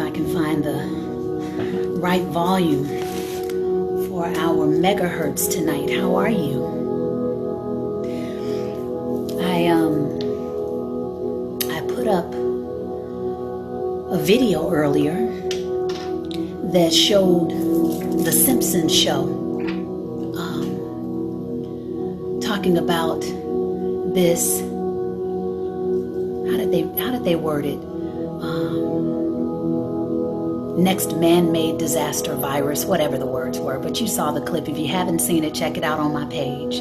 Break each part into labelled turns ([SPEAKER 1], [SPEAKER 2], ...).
[SPEAKER 1] I can find the right volume for our megahertz tonight. How are you? I put up a video earlier that showed the Simpsons show, talking about this. How did they word it? Next man-made disaster virus, whatever the words were. But you saw the clip. If you haven't seen it, check it out on my page.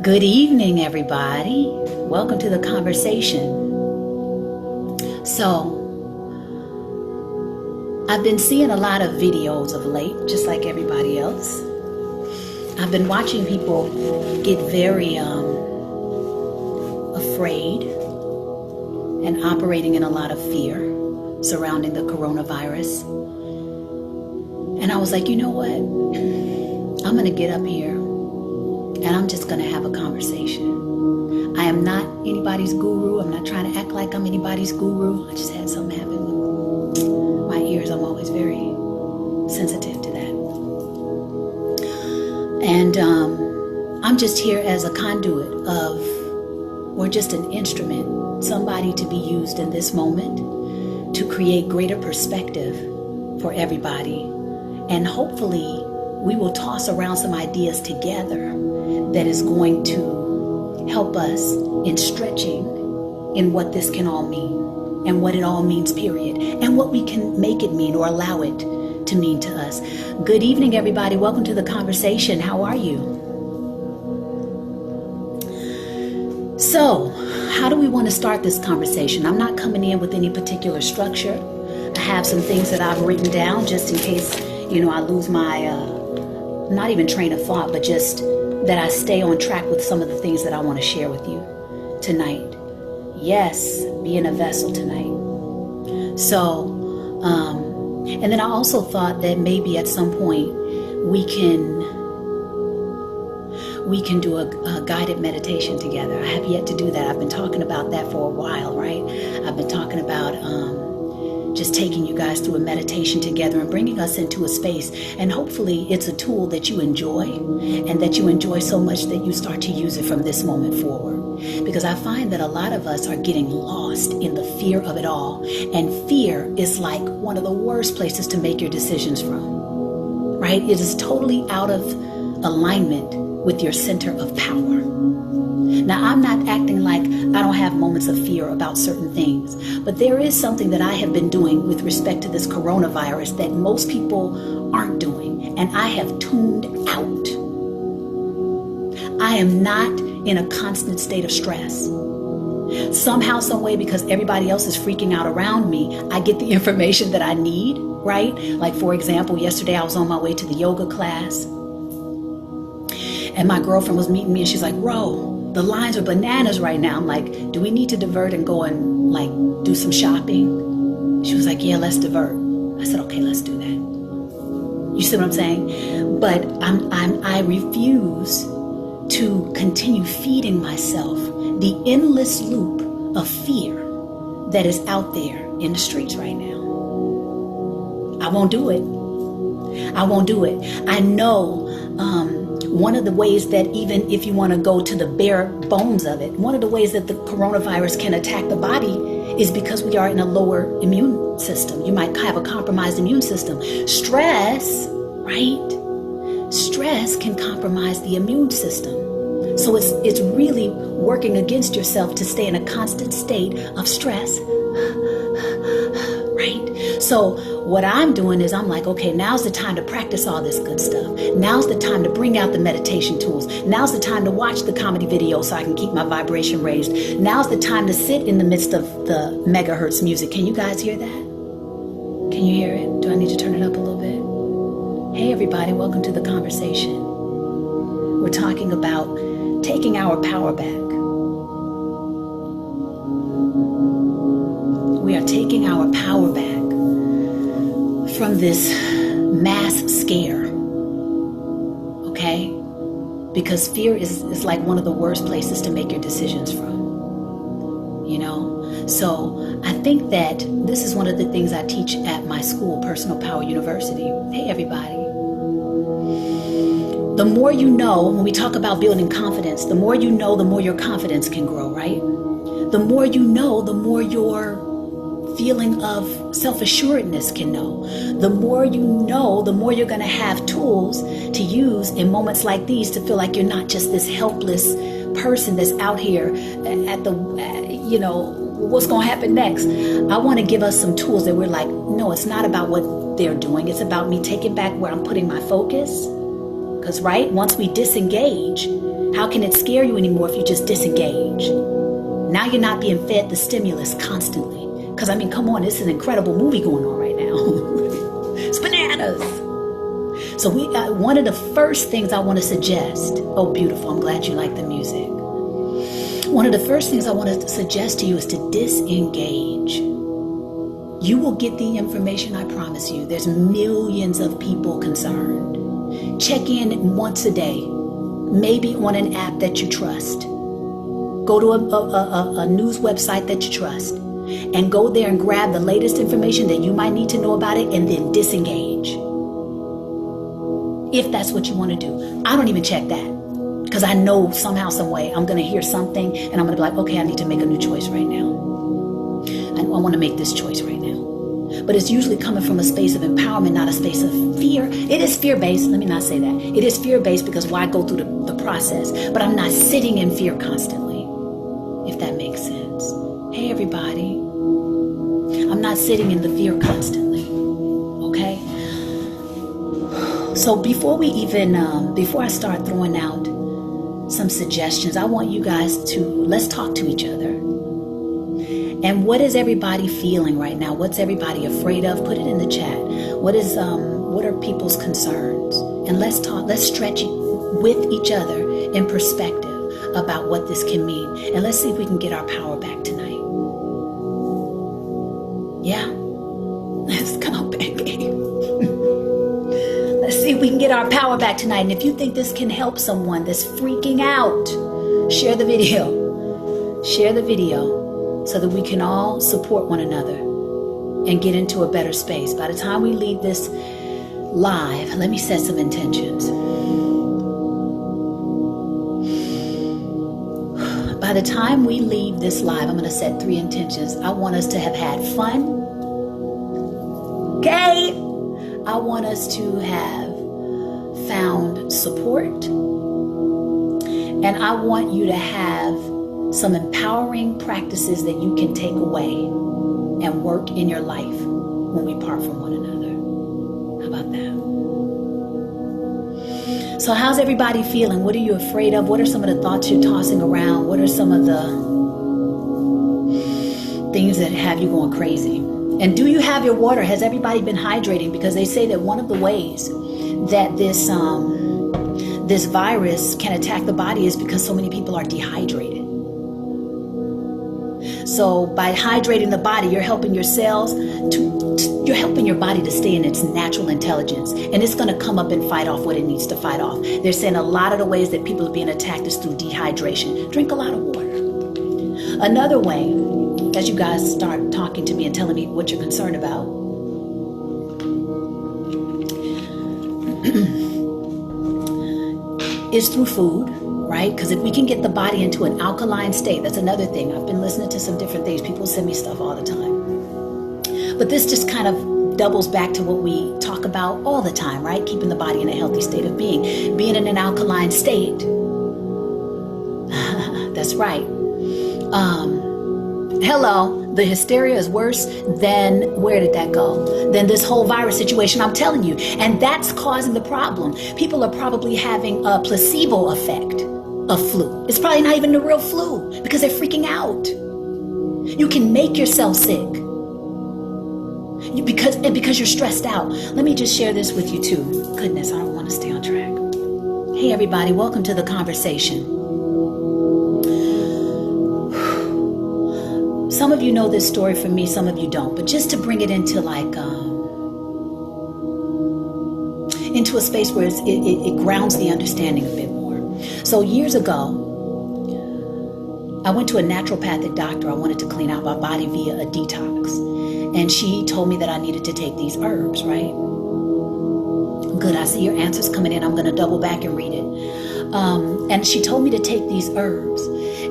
[SPEAKER 1] Good evening, everybody. Welcome to the conversation. So, I've been seeing a lot of videos of late, just like everybody else. I've been watching people get very afraid and operating in a lot of fear surrounding the coronavirus. And I was like, you know what? I'm going to get up here and I'm just going to have a conversation. I am not anybody's guru. I'm not trying to act like I'm anybody's guru. I just had something happen with my ears. I'm always very sensitive to that. And I'm just here as a conduit of, or just an instrument, somebody to be used in this moment to create greater perspective for everybody. And hopefully we will toss around some ideas together that is going to help us in stretching in what this can all mean and what it all means, period, and what we can make it mean or allow it to mean to us. Good evening, everybody. Welcome to the conversation. How are you? So, how do we want to start this conversation? I'm not coming in with any particular structure. I have some things that I've written down just in case, I lose my, not even train of thought, but just that I stay on track with some of the things that I want to share with you tonight. Yes, being a vessel tonight. So, and then I also thought that maybe at some point we can do a guided meditation together. I have yet to do that. I've been talking about that for a while, right? I've been talking about just taking you guys through a meditation together and bringing us into a space. And hopefully it's a tool that you enjoy and that you enjoy so much that you start to use it from this moment forward. Because I find that a lot of us are getting lost in the fear of it all. And fear is like one of the worst places to make your decisions from, right? It is totally out of alignment with your center of power. Now, I'm not acting like I don't have moments of fear about certain things, but there is something that I have been doing with respect to this coronavirus that most people aren't doing, and I have tuned out. I am not in a constant state of stress. Somehow, some way, because everybody else is freaking out around me, I get the information that I need, right? Like, for example, yesterday I was on my way to the yoga class, and my girlfriend was meeting me, and she's like, Ro, the lines are bananas right now. I'm like, do we need to divert and go and like do some shopping? She was like, yeah, let's divert. I said, okay, let's do that. You see what I'm saying? But I refuse to continue feeding myself the endless loop of fear that is out there in the streets right now. I won't do it. I won't do it. I know one of the ways that, even if you want to go to the bare bones of it, one of the ways that the coronavirus can attack the body is because we are in a lower immune system. You might have a compromised immune system. Stress, right? Stress can compromise the immune system. So it's really working against yourself to stay in a constant state of stress. Right? So what I'm doing is I'm like, okay, now's the time to practice all this good stuff. Now's the time to bring out the meditation tools. Now's the time to watch the comedy videos so I can keep my vibration raised. Now's the time to sit in the midst of the megahertz music. Can you guys hear that? Can you hear it? Do I need to turn it up a little bit? Hey, everybody, welcome to the conversation. We're talking about taking our power back. We are taking our power back from this mass scare, okay? Because fear is like one of the worst places to make your decisions from. you know? So I think that this is one of the things I teach at my school, Personal Power University. Hey, everybody. The more you know, when we talk about building confidence, the more you know, the more your confidence can grow, right? The more you know, the more your feeling of self-assuredness can know. The more you know, the more you're going to have tools to use in moments like these to feel like you're not just this helpless person that's out here at the, what's going to happen next. I want to give us some tools that we're like, no, it's not about what they're doing. It's about me taking back where I'm putting my focus. Because, right, once we disengage, how can it scare you anymore if you just disengage? Now you're not being fed the stimulus constantly. Because, I mean, come on, this is an incredible movie going on right now. It's bananas. So one of the first things I want to suggest, oh, beautiful, I'm glad you like the music. One of the first things I want to suggest to you is to disengage. You will get the information, I promise you. There's millions of people concerned. Check in once a day, maybe on an app that you trust. Go to a news website that you trust and go there and grab the latest information that you might need to know about it and then disengage. If that's what you want to do. I don't even check that because I know somehow, some way I'm going to hear something and I'm going to be like, okay, I need to make a new choice right now. I want to make this choice right now. But it's usually coming from a space of empowerment, not a space of fear. It is fear-based. Let me not say that. It is fear-based because why go through the process? But I'm not sitting in fear constantly, if that makes sense. Hey, everybody. I'm not sitting in the fear constantly, okay? So before I start throwing out some suggestions, I want you guys let's talk to each other. And what is everybody feeling right now? What's everybody afraid of? Put it in the chat. What are people's concerns? And let's talk, let's stretch with each other in perspective about what this can mean. And let's see if we can get our power back tonight. Yeah, let's come back. Let's see if we can get our power back tonight. And if you think this can help someone that's freaking out, share the video. Share the video. So that we can all support one another and get into a better space. By the time we leave this live, let me set some intentions. By the time we leave this live, I'm going to set 3 intentions. I want us to have had fun. Okay? I want us to have found support. And I want you to have some empowering practices that you can take away and work in your life when we part from one another. How about that? So how's everybody feeling? What are you afraid of? What are some of the thoughts you're tossing around? What are some of the things that have you going crazy? And do you have your water? Has everybody been hydrating? Because they say that one of the ways that this virus can attack the body is because so many people are dehydrated. So by hydrating the body, you're helping your cells you're helping your body to stay in its natural intelligence. And it's going to come up and fight off what it needs to fight off. They're saying a lot of the ways that people are being attacked is through dehydration. Drink a lot of water. Another way, as you guys start talking to me and telling me what you're concerned about, is through food. Right? Because if we can get the body into an alkaline state, that's another thing. I've been listening to some different things. People send me stuff all the time. But this just kind of doubles back to what we talk about all the time, right? Keeping the body in a healthy state of being. Being in an alkaline state. That's right. Hello. The hysteria is worse than, where did that go? Than this whole virus situation, I'm telling you. And that's causing the problem. People are probably having a placebo effect of flu. It's probably not even the real flu because they're freaking out. You can make yourself sick because you're stressed out. Let me just share this with you too. Goodness, I don't want to stay on track. Hey everybody, welcome to the conversation. Some of you know this story from me, some of you don't. But just to bring it into into a space where it grounds the understanding a bit more. So years ago, I went to a naturopathic doctor. I wanted to clean out my body via a detox. And she told me that I needed to take these herbs, right? Good, I see your answers coming in. I'm going to double back and read it. And she told me to take these herbs.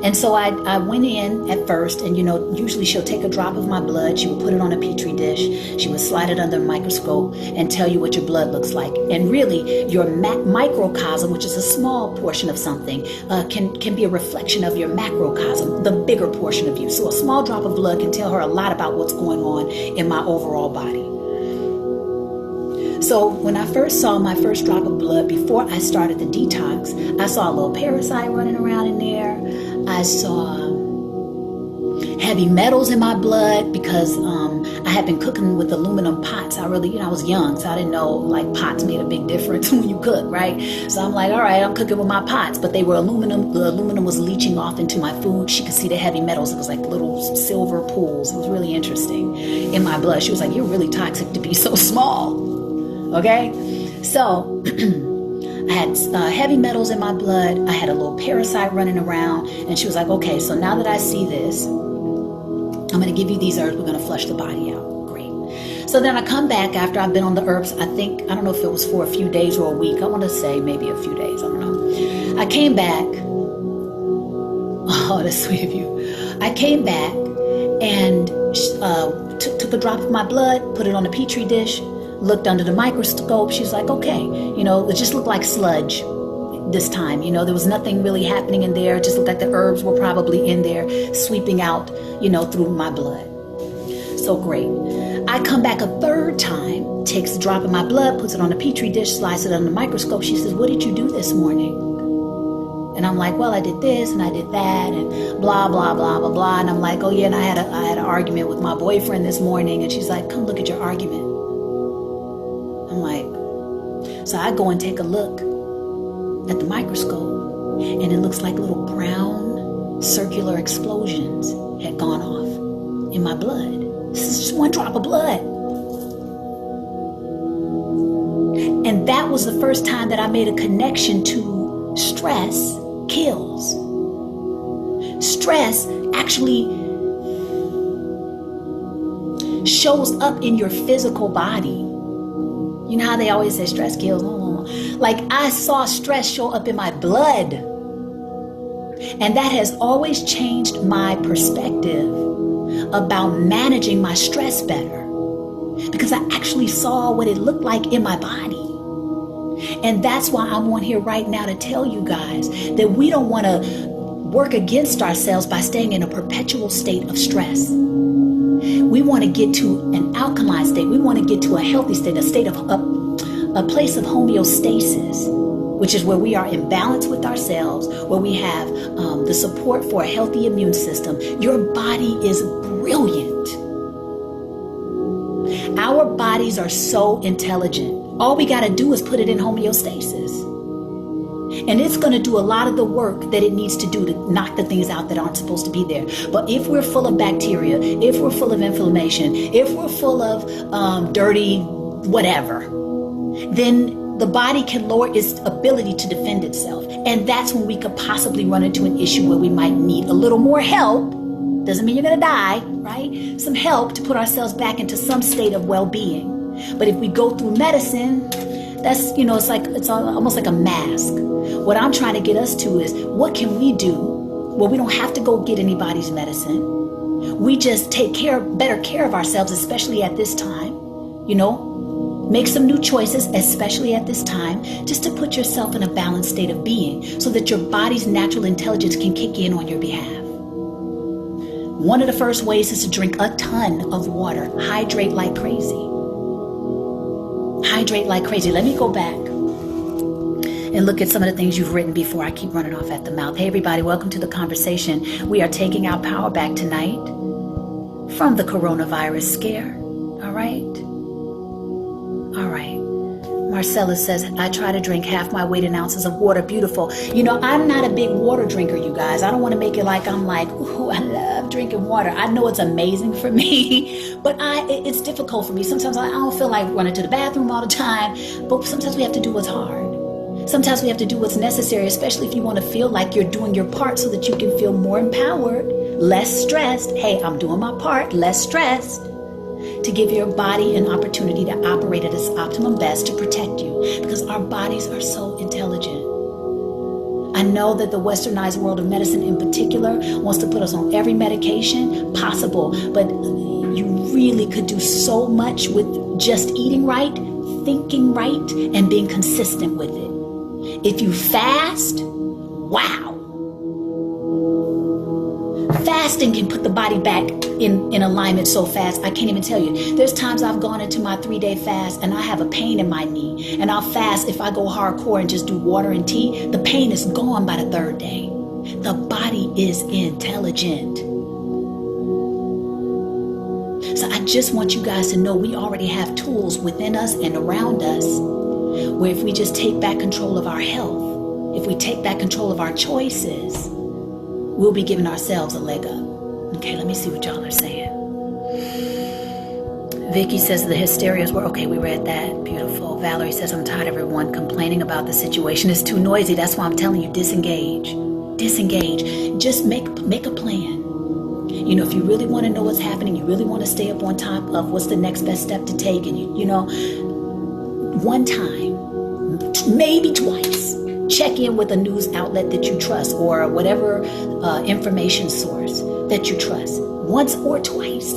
[SPEAKER 1] And so I went in at first, and usually she'll take a drop of my blood, she would put it on a petri dish, she would slide it under a microscope and tell you what your blood looks like. And really, your microcosm, which is a small portion of something, can be a reflection of your macrocosm, the bigger portion of you. So a small drop of blood can tell her a lot about what's going on in my overall body. So when I first saw my first drop of blood, before I started the detox, I saw a little parasite running around in there. I saw heavy metals in my blood because I had been cooking with aluminum pots. I was young, so I didn't know like pots made a big difference when you cook, right? So I'm like, all right, I'm cooking with my pots, but they were aluminum. The aluminum was leaching off into my food. She could see the heavy metals. It was like little silver pools. It was really interesting in my blood. She was like, you're really toxic to be so small. Okay, so I had heavy metals in my blood. I had a little parasite running around, and she was like, okay, so now that I see this, I'm going to give you these herbs. We're going to flush the body out. Great. So then I come back after I've been on the herbs. I don't know if it was for a few days or a week. I want to say maybe a few days. I don't know. I came back. Oh, that's sweet of you. I came back and took a drop of my blood, put it on a petri dish, looked under the microscope. She's like, okay, it just looked like sludge this time. There was nothing really happening in there. It just looked like the herbs were probably in there sweeping out, through my blood. So great. I come back a third time, takes a drop of my blood, puts it on a petri dish, slides it under the microscope. She says, what did you do this morning? And I'm like, well, I did this and I did that and blah, blah, blah, blah, blah. And I'm like, oh yeah, and I had an argument with my boyfriend this morning. And she's like, come look at your argument. I'm like, so I go and take a look at the microscope, and it looks like little brown circular explosions had gone off in my blood. This is just one drop of blood. And that was the first time that I made a connection to stress kills. Stress actually shows up in your physical body. You know how they always say stress kills? Like I saw stress show up in my blood. And that has always changed my perspective about managing my stress better. Because I actually saw what it looked like in my body. And that's why I'm on here right now to tell you guys that we don't want to work against ourselves by staying in a perpetual state of stress. We want to get to an alkaline state. We want to get to a healthy state, a place of homeostasis, which is where we are in balance with ourselves, where we have the support for a healthy immune system. Your body is brilliant. Our bodies are so intelligent. All we got to do is put it in homeostasis. And it's going to do a lot of the work that it needs to do to knock the things out that aren't supposed to be there. But if we're full of bacteria, if we're full of inflammation, if we're full of dirty whatever, then the body can lower its ability to defend itself. And that's when we could possibly run into an issue where we might need a little more help. Doesn't mean you're going to die, right? Some help to put ourselves back into some state of well-being. But if we go through medicine, that's, it's almost like a mask. What I'm trying to get us to is, what can we do where we don't have to go get anybody's medicine? We just take better care of ourselves, especially at this time, make some new choices, especially at this time, just to put yourself in a balanced state of being so that your body's natural intelligence can kick in on your behalf. One of the first ways is to drink a ton of water. Hydrate like crazy. Hydrate like crazy. Let me go back and look at some of the things you've written before I keep running off at the mouth. Hey, everybody, welcome to the conversation. We are taking our power back tonight from the coronavirus scare. All right? All right. Marcella says, I try to drink half my weight in ounces of water. Beautiful. I'm not a big water drinker, you guys. I don't want to make it like I'm like, ooh, I love drinking water. I know it's amazing for me, but it's difficult for me. Sometimes I don't feel like running to the bathroom all the time, but sometimes we have to do what's hard. Sometimes we have to do what's necessary, especially if you want to feel like you're doing your part so that you can feel more empowered, less stressed. Hey, I'm doing my part, less stressed. To give your body an opportunity to operate at its optimum best to protect you, because our bodies are so intelligent. I know that the westernized world of medicine in particular wants to put us on every medication possible, but you really could do so much with just eating right, thinking right, and being consistent with it. If you fast, wow. Fasting can put the body back in alignment so fast, I can't even tell you. There's times I've gone into my 3-day fast and I have a pain in my knee, and I'll fast if I go hardcore and just do water and tea. The pain is gone by the 3rd day. The body is intelligent. So I just want you guys to know we already have tools within us and around us where if we just take back control of our health, if we take back control of our choices, we'll be giving ourselves a leg up. Okay, let me see what y'all are saying. Vicky says the hysterias were, okay, we read that. Beautiful. Valerie says, I'm tired of everyone complaining about the situation. It's too noisy. That's why I'm telling you, disengage. Disengage. Just make a plan. You know, if you really want to know what's happening, you really want to stay up on top of what's the next best step to take, and you know, one time, maybe twice, check in with a news outlet that you trust or whatever information source that you trust. Once or twice.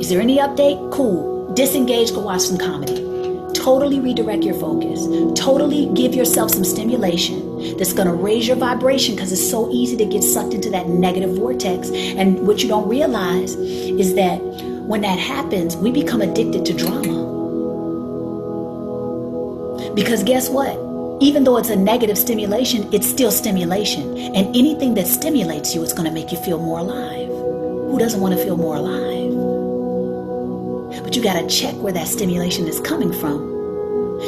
[SPEAKER 1] Is there any update? Cool. Disengage, go watch some comedy. Totally redirect your focus. Totally give yourself some stimulation that's going to raise your vibration, because it's so easy to get sucked into that negative vortex. And what you don't realize is that when that happens, we become addicted to drama. Because guess what? Even though it's a negative stimulation, it's still stimulation. And anything that stimulates you is going to make you feel more alive. Who doesn't want to feel more alive? But you got to check where that stimulation is coming from.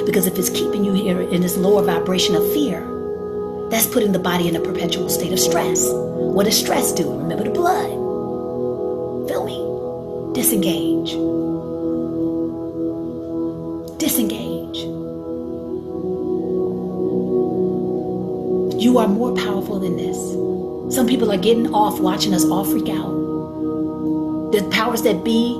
[SPEAKER 1] Because if it's keeping you here in this lower vibration of fear, that's putting the body in a perpetual state of stress. What does stress do? Remember the blood. Feel me? Disengage. Disengage. You are more powerful than this. Some people are getting off watching us all freak out. The powers that be,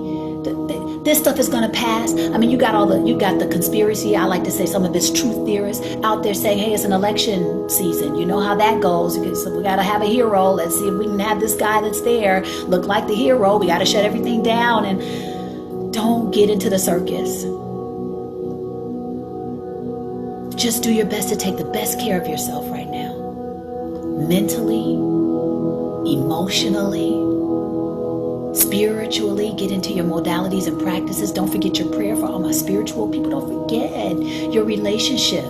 [SPEAKER 1] this stuff is gonna pass. I mean, you got the conspiracy. I like to say some of it's truth theorists out there saying, hey, it's an election season. You know how that goes. So we gotta have a hero. Let's see if we can have this guy that's there look like the hero. We gotta shut everything down. And don't get into the circus. Just do your best to take the best care of yourself right now. Mentally, emotionally, spiritually, get into your modalities and practices. Don't forget your prayer for all my spiritual people. Don't forget your relationship.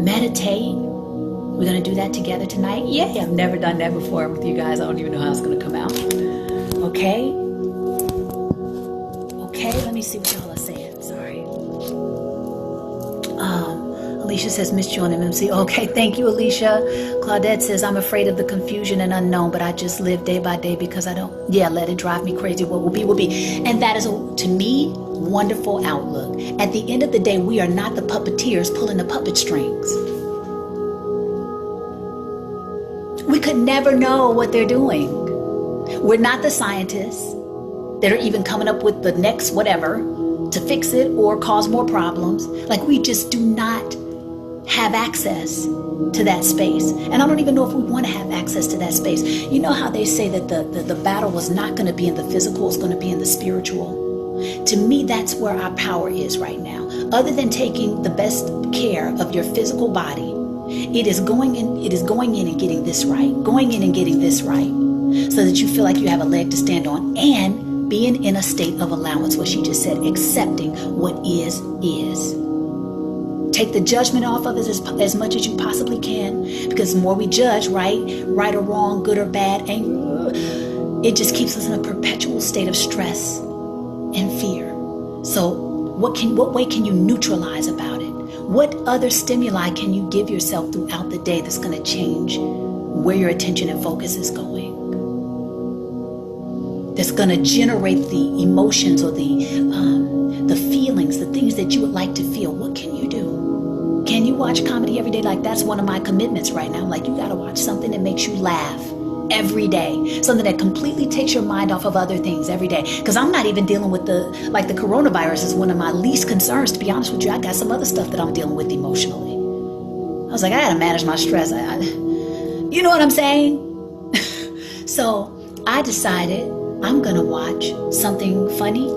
[SPEAKER 1] Meditate. We're going to do that together tonight. Yeah, I've never done that before with you guys. I don't even know how it's going to come out. Okay? Okay, let me see what y'all are saying. Sorry. Alicia says, missed you on MMC. Okay, thank you, Alicia. Claudette says, I'm afraid of the confusion and unknown, but I just live day by day because I don't, let it drive me crazy. What will be, will be. And that is, to me, wonderful outlook. At the end of the day, we are not the puppeteers pulling the puppet strings. We could never know what they're doing. We're not the scientists that are even coming up with the next whatever to fix it or cause more problems. Like, we just do not have access to that space. And I don't even know if we want to have access to that space. You know how they say that the battle was not going to be in the physical, it's going to be in the spiritual. To me, that's where our power is right now. Other than taking the best care of your physical body, it is going in and getting this right. Going in and getting this right. So that you feel like you have a leg to stand on, and being in a state of allowance, what she just said, accepting what is. Take the judgment off of it as much as you possibly can, because the more we judge, right or wrong, good or bad, it just keeps us in a perpetual state of stress and fear. So what way can you neutralize about it? What other stimuli can you give yourself throughout the day that's going to change where your attention and focus is going? That's going to generate the emotions or the feelings, the things that you would like to feel. What can you do? Can you watch comedy every day? Like, that's one of my commitments right now. Like, you got to watch something that makes you laugh every day. Something that completely takes your mind off of other things every day. Because I'm not even dealing with the coronavirus is one of my least concerns, to be honest with you. I got some other stuff that I'm dealing with emotionally. I was like, I got to manage my stress. You know what I'm saying? So I decided I'm going to watch something funny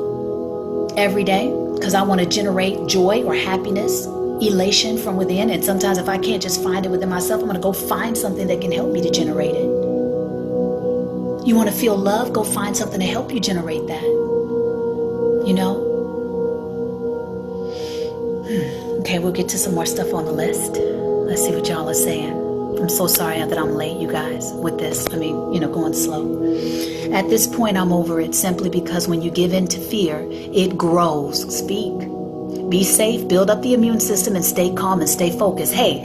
[SPEAKER 1] every day because I want to generate joy or happiness, elation from within. And sometimes if I can't just find it within myself, I'm going to go find something that can help me to generate it. You want to feel love? Go find something to help you generate that. You know? Okay, we'll get to some more stuff on the list. Let's see what y'all are saying. I'm so sorry that I'm late, you guys, with this. I mean, going slow. At this point, I'm over it simply because when you give in to fear, it grows. Speak. Be safe, build up the immune system, and stay calm and stay focused. Hey,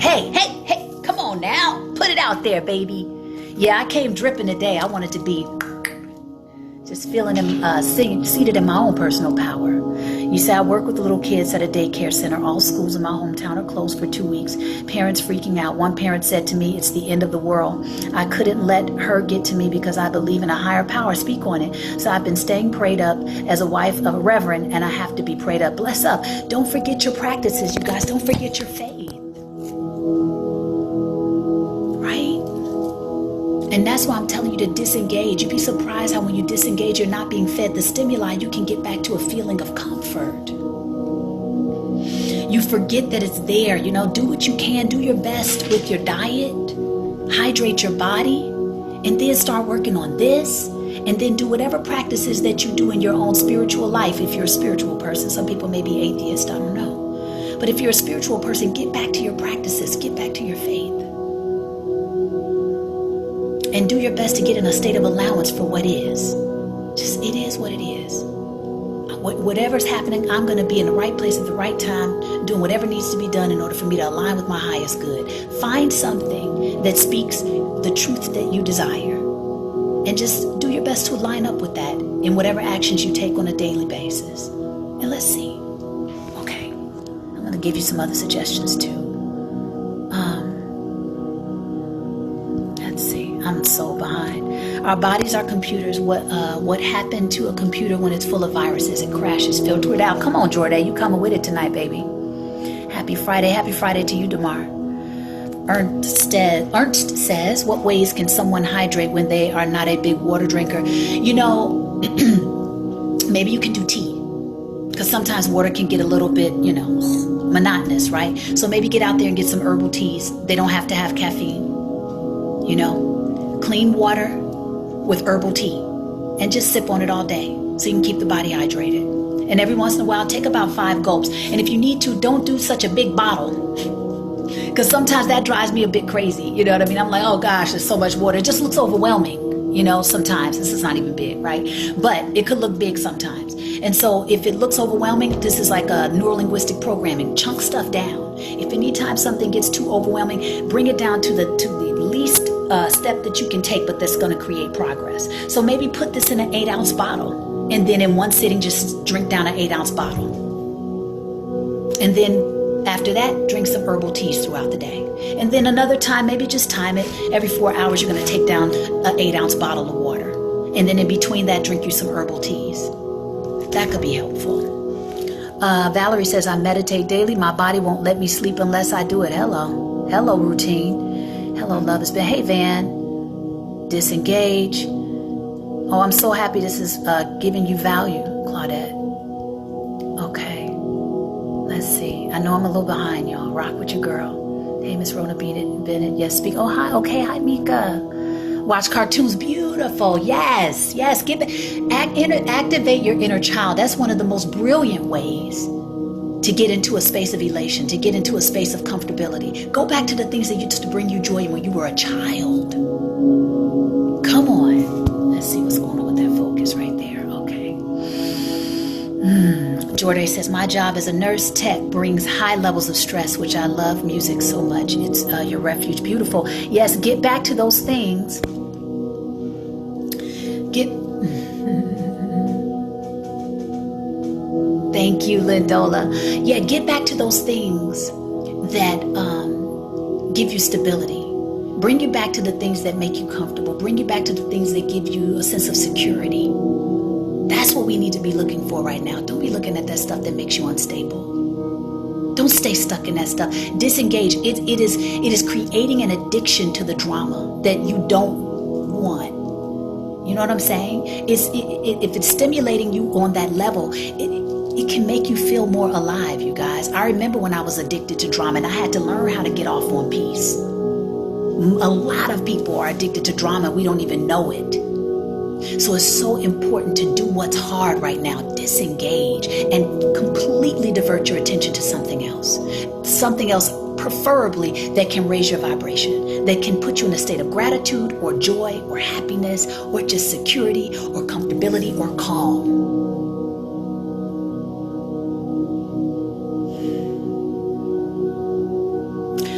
[SPEAKER 1] come on now. Put it out there, baby. Yeah, I came dripping today. I wanted to be just feeling seated in my own personal power. You say I work with little kids at a daycare center. All schools in my hometown are closed for 2 weeks. Parents freaking out. One parent said to me, it's the end of the world. I couldn't let her get to me because I believe in a higher power. Speak on it. So I've been staying prayed up as a wife of a reverend, and I have to be prayed up. Bless up. Don't forget your practices, you guys. Don't forget your faith. And that's why I'm telling you to disengage. You'd be surprised how when you disengage, you're not being fed the stimuli. You can get back to a feeling of comfort. You forget that it's there. Do what you can. Do your best with your diet. Hydrate your body. And then start working on this. And then do whatever practices that you do in your own spiritual life. If you're a spiritual person. Some people may be atheist. I don't know. But if you're a spiritual person, get back to your practices. Get back to your faith. And do your best to get in a state of allowance for what is. Just, it is what it is. Whatever's happening, I'm going to be in the right place at the right time, doing whatever needs to be done in order for me to align with my highest good. Find something that speaks the truth that you desire. And just do your best to line up with that in whatever actions you take on a daily basis. And let's see. Okay. I'm going to give you some other suggestions too. Let's see. I'm so behind. Our bodies are computers. What happened to a computer when it's full of viruses? It crashes, filter it out. Come on, Jordan. You coming with it tonight, baby. Happy Friday. Happy Friday to you, Damar. Ernst says, what ways can someone hydrate when they are not a big water drinker? Maybe you can do tea. Because sometimes water can get a little bit, monotonous, right? So maybe get out there and get some herbal teas. They don't have to have caffeine. Clean water with herbal tea and just sip on it all day so you can keep the body hydrated. And every once in a while, take about 5 gulps. And if you need to, don't do such a big bottle because sometimes that drives me a bit crazy. You know what I mean? I'm like, oh gosh, there's so much water. It just looks overwhelming. Sometimes this is not even big, right? But it could look big sometimes. And so if it looks overwhelming, this is like a neurolinguistic programming. Chunk stuff down. If anytime something gets too overwhelming, bring it down to the least step that you can take, but that's going to create progress. So maybe put this in an 8-ounce bottle, and then in one sitting, just drink down an 8-ounce bottle. And then after that, drink some herbal teas throughout the day. And then another time, maybe just time it. Every 4 hours, you're going to take down an 8-ounce bottle of water. And then in between that, drink you some herbal teas. That could be helpful. Valerie says, I meditate daily. My body won't let me sleep unless I do it. Hello. Hello, routine. Hello, love has been. Hey, Van. Disengage. Oh, I'm so happy this is giving you value, Claudette. Okay. Let's see. I know I'm a little behind, y'all. Rock with your girl. Hey, Miss Rhona Bennett. Yes, speak. Oh, hi. Okay. Hi, Mika. Watch cartoons. Beautiful. Yes. Activate your inner child. That's one of the most brilliant ways to get into a space of elation, to get into a space of comfortability. Go back to the things that used to bring you joy when you were a child. Come on. Let's see what's going on with that focus right there. Okay. Jordan says, my job as a nurse tech brings high levels of stress, which I love music so much. It's your refuge. Beautiful. Yes, get back to those things. Thank you, Lindola. Yeah, get back to those things that give you stability. Bring you back to the things that make you comfortable. Bring you back to the things that give you a sense of security. That's what we need to be looking for right now. Don't be looking at that stuff that makes you unstable. Don't stay stuck in that stuff. Disengage. It is creating an addiction to the drama that you don't want. You know what I'm saying? If it's stimulating you on that level, it can make you feel more alive, you guys. I remember when I was addicted to drama and I had to learn how to get off on peace. A lot of people are addicted to drama. We don't even know it. So it's so important to do what's hard right now. Disengage and completely divert your attention to something else. Something else, preferably, that can raise your vibration, that can put you in a state of gratitude or joy or happiness or just security or comfortability or calm.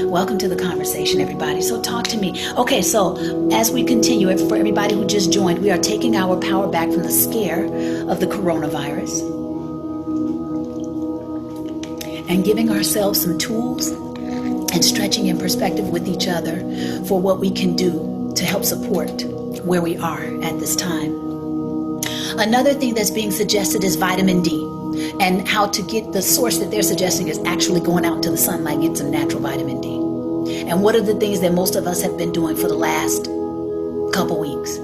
[SPEAKER 1] Welcome to the conversation, everybody. So talk to me. Okay, so as we continue, for everybody who just joined, we are taking our power back from the scare of the coronavirus and giving ourselves some tools and stretching in perspective with each other for what we can do to help support where we are at this time. Another thing that's being suggested is vitamin D. And how to get the source that they're suggesting is actually going out into the sunlight, get some natural vitamin D. And what are the things that most of us have been doing for the last couple weeks?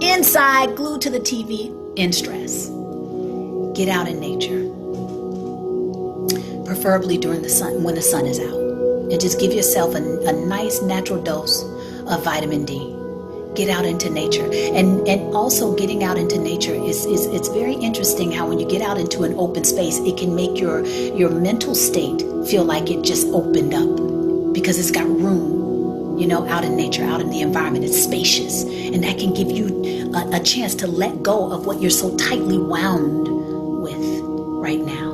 [SPEAKER 1] Inside, glued to the TV, in stress. Get out in nature. Preferably during the sun, when the sun is out. And just give yourself a nice natural dose of vitamin D. Get out into nature. And also getting out into nature it's very interesting how when you get out into an open space, it can make your mental state feel like it just opened up because it's got room, out in nature, out in the environment. It's spacious. And that can give you a chance to let go of what you're so tightly wound with right now.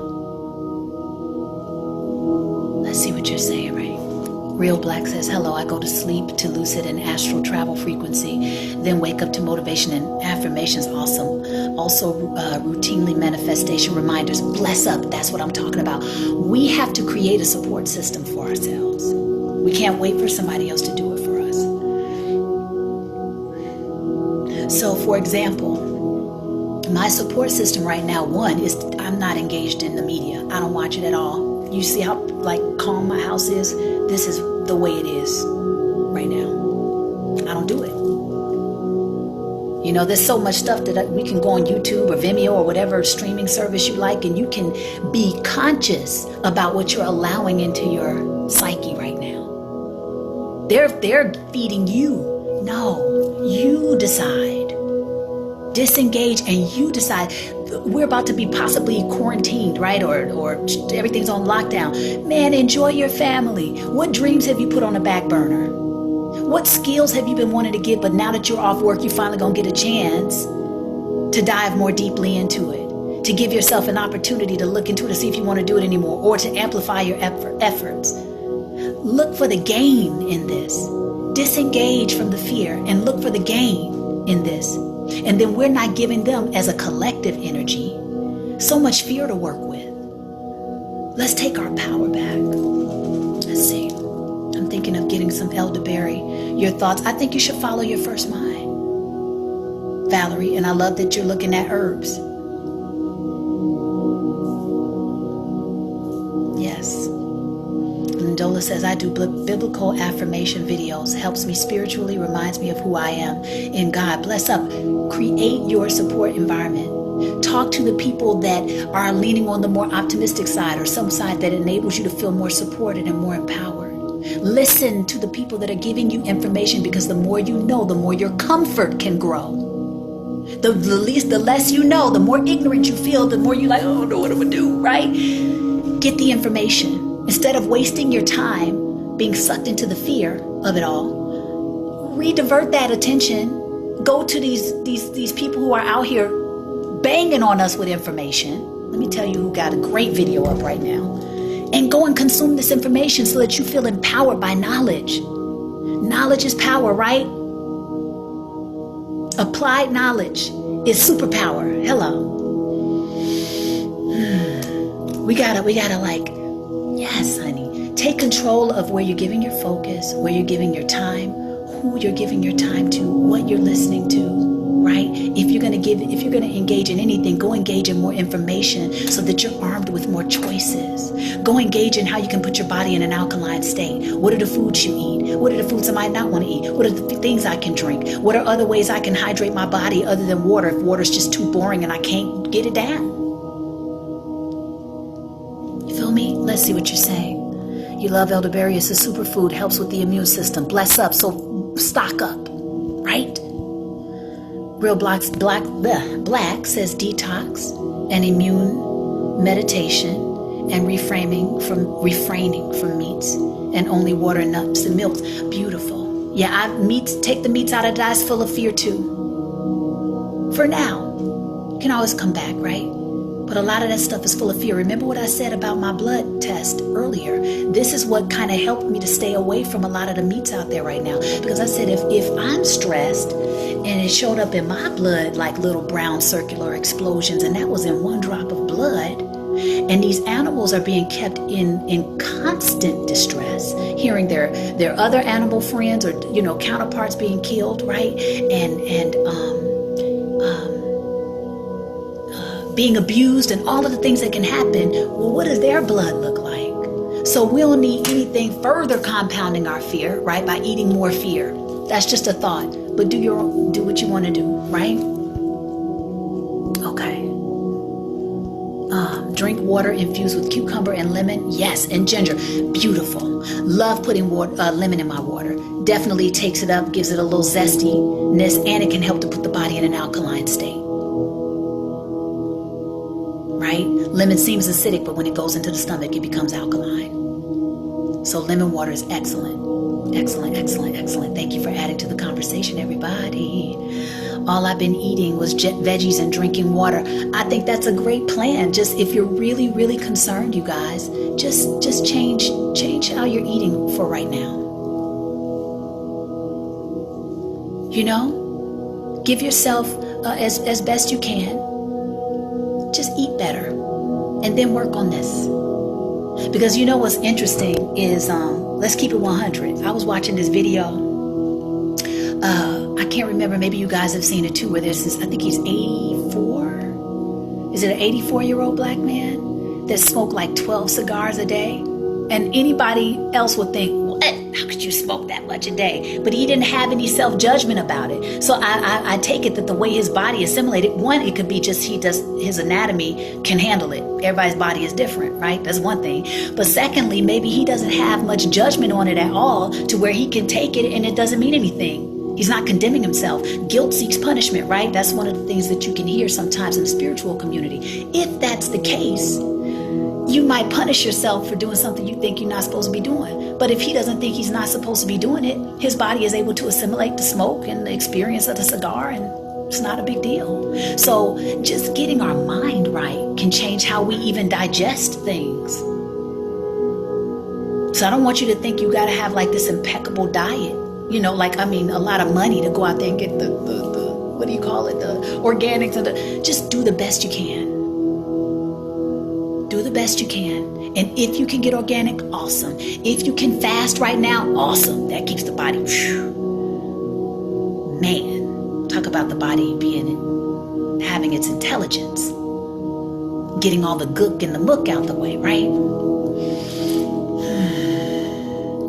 [SPEAKER 1] Let's see what you're saying, right? Real Black says, hello, I go to sleep to lucid and astral travel frequency, then wake up to motivation and affirmations. Awesome. Also, routinely manifestation reminders. Bless up. That's what I'm talking about. We have to create a support system for ourselves. We can't wait for somebody else to do it for us. So, for example, my support system right now, one, is I'm not engaged in the media. I don't watch it at all. You see how calm my house is? This is the way it is right now. I don't do it. There's so much stuff that we can go on YouTube or Vimeo or whatever streaming service you like, and you can be conscious about what you're allowing into your psyche right now. They're feeding you. No, you decide. Disengage and you decide. We're about to be possibly quarantined, right? Or everything's on lockdown. Man, enjoy your family. What dreams have you put on the back burner? What skills have you been wanting to get, but now that you're off work, you're finally going to get a chance to dive more deeply into it, to give yourself an opportunity to look into it to see if you want to do it anymore, or to amplify your efforts. Look for the gain in this. Disengage from the fear and look for the gain in this. And then we're not giving them, as a collective energy, so much fear to work with. Let's take our power back. Let's see. I'm thinking of getting some elderberry. Your thoughts. I think you should follow your first mind, Valerie. And I love that you're looking at herbs. Yes. Lindola says, I do biblical affirmation videos. Helps me spiritually, reminds me of who I am in God. Bless up. Create your support environment. Talk to the people that are leaning on the more optimistic side or some side that enables you to feel more supported and more empowered. Listen to the people that are giving you information, because the more you know, the more your comfort can grow. The less you know, the more ignorant you feel, the more you're like, oh, I don't know what I'm going to do, right? Get the information. Instead of wasting your time being sucked into the fear of it all, redivert that attention. Go to these people who are out here banging on us with information. Let me tell you who got a great video up right now. And go and consume this information so that you feel empowered by knowledge. Knowledge is power, right? Applied knowledge is superpower. Hello. We gotta yes, honey. Take control of where you're giving your focus, where you're giving your time, who you're giving your time to, what you're listening to, right? If you're going to engage in anything, go engage in more information so that you're armed with more choices. Go engage in how you can put your body in an alkaline state. What are the foods you eat? What are the foods I might not want to eat? What are the things I can drink? What are other ways I can hydrate my body other than water if water's just too boring and I can't get it down? You feel me? Let's see what you're saying. You love elderberry. It's a superfood. Helps with the immune system. Bless up. So stock up, right? Real Black says detox and immune meditation and refraining from meats and only water, nuts, and milks. Beautiful. Yeah, take the meats out of that's full of fear too. For now. You can always come back, right? But a lot of that stuff is full of fear. Remember what I said about my blood test earlier? This is what kind of helped me to stay away from a lot of the meats out there right now. Because I said, if I'm stressed and it showed up in my blood like little brown circular explosions, and that was in one drop of blood, and these animals are being kept in constant distress, hearing their other animal friends or counterparts being killed, right? And being abused and all of the things that can happen. Well, what does their blood look like? So we don't need anything further compounding our fear, right? By eating more fear. That's just a thought. But do what you want to do, right? Okay. Drink water infused with cucumber and lemon. Yes, and ginger. Beautiful. Love putting lemon in my water. Definitely takes it up, gives it a little zestiness, and it can help to put the body in an alkaline state. Right? Lemon seems acidic, but when it goes into the stomach, it becomes alkaline. So lemon water is excellent. Excellent, excellent, excellent. Thank you for adding to the conversation, everybody. All I've been eating was veggies and drinking water. I think that's a great plan. Just if you're really, really concerned, you guys, just change how you're eating for right now. Give yourself as best you can. Just eat better and then work on this. Because what's interesting is, let's keep it 100. I was watching this video. I can't remember, maybe you guys have seen it too, where there's this, I think he's 84. Is it an 84-year-old black man that smoked like 12 cigars a day? And anybody else would think, what? How could you smoke that much a day? But he didn't have any self-judgment about it. So I take it that the way his body assimilated, one, it could be just his anatomy can handle it. Everybody's body is different, right? That's one thing. But secondly, maybe he doesn't have much judgment on it at all to where he can take it and it doesn't mean anything. He's not condemning himself. Guilt seeks punishment, right? That's one of the things that you can hear sometimes in the spiritual community. If that's the case, you might punish yourself for doing something you think you're not supposed to be doing. But if he doesn't think he's not supposed to be doing it, his body is able to assimilate the smoke and the experience of the cigar, and it's not a big deal. So just getting our mind right can change how we even digest things. So I don't want you to think you got to have like this impeccable diet. A lot of money to go out there and get the what do you call it? The organics and just do the best you can. Do the best you can. And if you can get organic, awesome. If you can fast right now, awesome. That keeps the body, man, talk about the body having its intelligence. Getting all the gook and the muck out the way, right?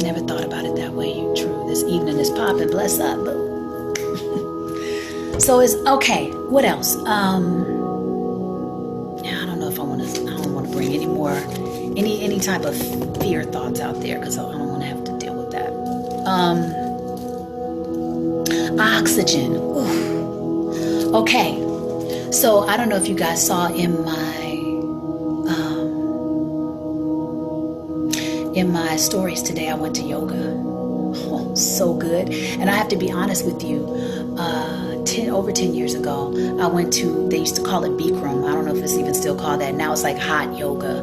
[SPEAKER 1] Never thought about it that way. True. This evening is popping. Bless up. So it's okay. What else? I don't know if I don't want to bring any more, any type of fear thoughts out there, because I don't want to have to deal with that. Oxygen. Ooh. Okay. So I don't know if you guys saw in my stories today, I went to yoga. Oh, so good. And I have to be honest with you, over 10 years ago, I went to, they used to call it Bikram. I don't know if it's even still called that. Now it's like hot yoga.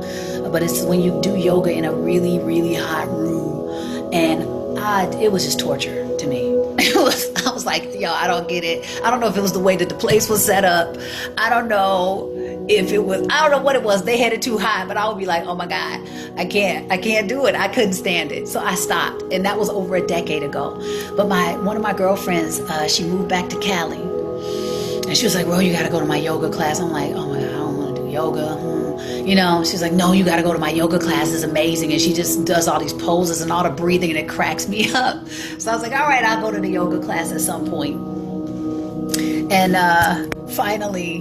[SPEAKER 1] But it's when you do yoga in a really, really hot room. And it was just torture to me. I was like, yo, I don't get it. I don't know if it was the way that the place was set up. I don't know. if it was, I don't know what it was, they had it too high, but I would be like, oh my God, I can't do it. I couldn't stand it. So I stopped. And that was over a decade ago. But one of my girlfriends, she moved back to Cali. And she was like, well, you got to go to my yoga class. I'm like, oh my God, I don't want to do yoga. You know, she's like, no, you got to go to my yoga class. It's amazing. And she just does all these poses and all the breathing, and it cracks me up. So I was like, all right, I'll go to the yoga class at some point. And finally,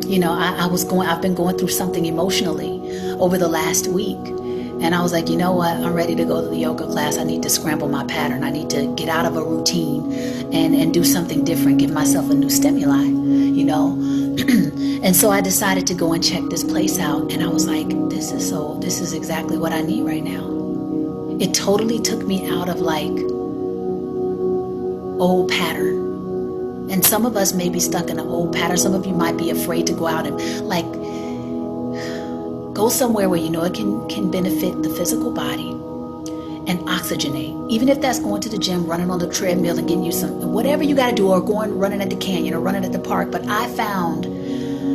[SPEAKER 1] you know, I've been going through something emotionally over the last week. And I was like, you know what? I'm ready to go to the yoga class. I need to scramble my pattern. I need to get out of a routine and do something different, give myself a new stimuli, you know? And so I decided to go and check this place out. And I was like, this is exactly what I need right now. It totally took me out of like old pattern. And some of us may be stuck in an old pattern. Some of you might be afraid to go out and like go somewhere where you know it can benefit the physical body and oxygenate. Even if that's going to the gym, running on the treadmill and getting you some, whatever you got to do, or running at the canyon or running at the park. But I found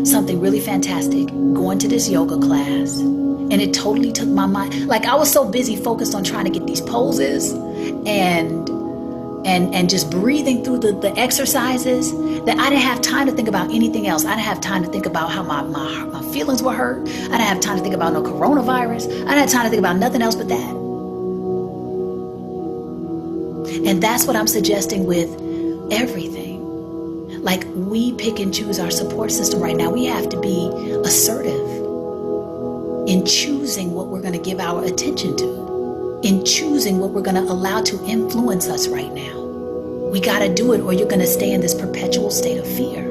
[SPEAKER 1] something really fantastic going to this yoga class. And it totally took my mind. Like I was so busy focused on trying to get these poses and just breathing through the exercises that I didn't have time to think about anything else. I didn't have time to think about how my feelings were hurt. I didn't have time to think about no coronavirus. I didn't have time to think about nothing else but that. And that's what I'm suggesting with everything. Like we pick and choose our support system right now. We have to be assertive in choosing what we're going to give our attention to, in choosing what we're going to allow to influence us right now. We got to do it, or you're going to stay in this perpetual state of fear.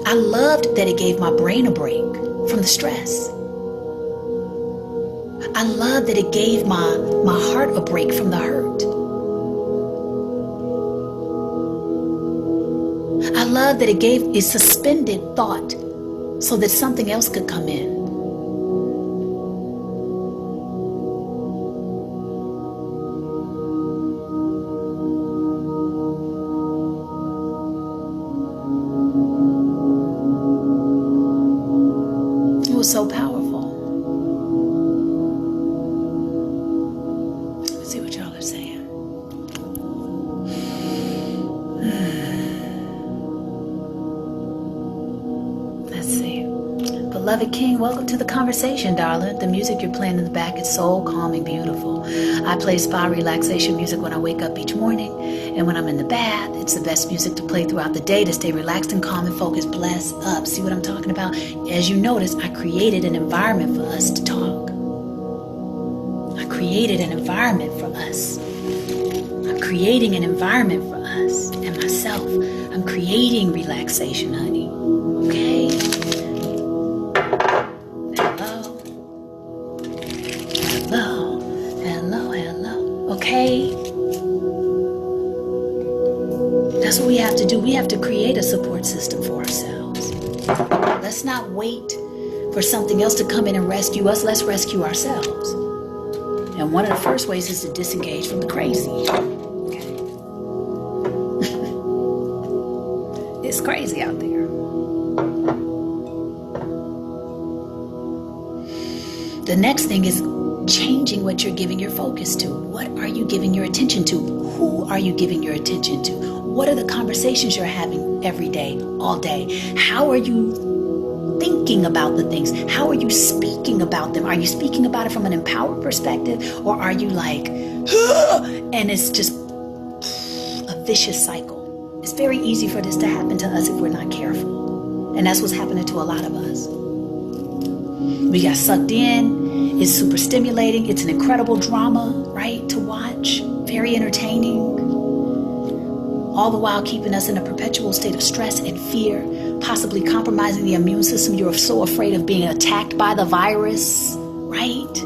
[SPEAKER 1] I loved that it gave my brain a break from the stress. I love that it gave my heart a break from the hurt. I love that it suspended thought so that something else could come in. It was so powerful. Let's see what y'all are saying. Let's see. Beloved King, welcome to the conversation, darling. The music you're playing in the back is so calming, beautiful. I play spa relaxation music when I wake up each morning, and when I'm in the bath, it's the best music to play throughout the day to stay relaxed and calm and focused. Bless up. See what I'm talking about? As you notice, I created an environment for us to talk. I created an environment for us. I'm creating an environment for us and myself. I'm creating relaxation, honey. Okay? Hello. Okay? That's what we have to do. We have to create a support system for ourselves. Let's not wait for something else to come in and rescue us. Let's rescue ourselves. And one of the first ways is to disengage from the crazy. Okay. It's crazy out there. The next thing is changing what you're giving your focus to. What are you giving your attention to? Who are you giving your attention to? What are the conversations you're having every day, all day? How are you thinking about the things? How are you speaking about them? Are you speaking about it from an empowered perspective, or are you like, and it's just a vicious cycle? It's very easy for this to happen to us if we're not careful. And that's what's happening to a lot of us. We got sucked in. It's super stimulating. It's an incredible drama, right, to watch. Very entertaining. All the while keeping us in a perpetual state of stress and fear, possibly compromising the immune system. You're so afraid of being attacked by the virus, right?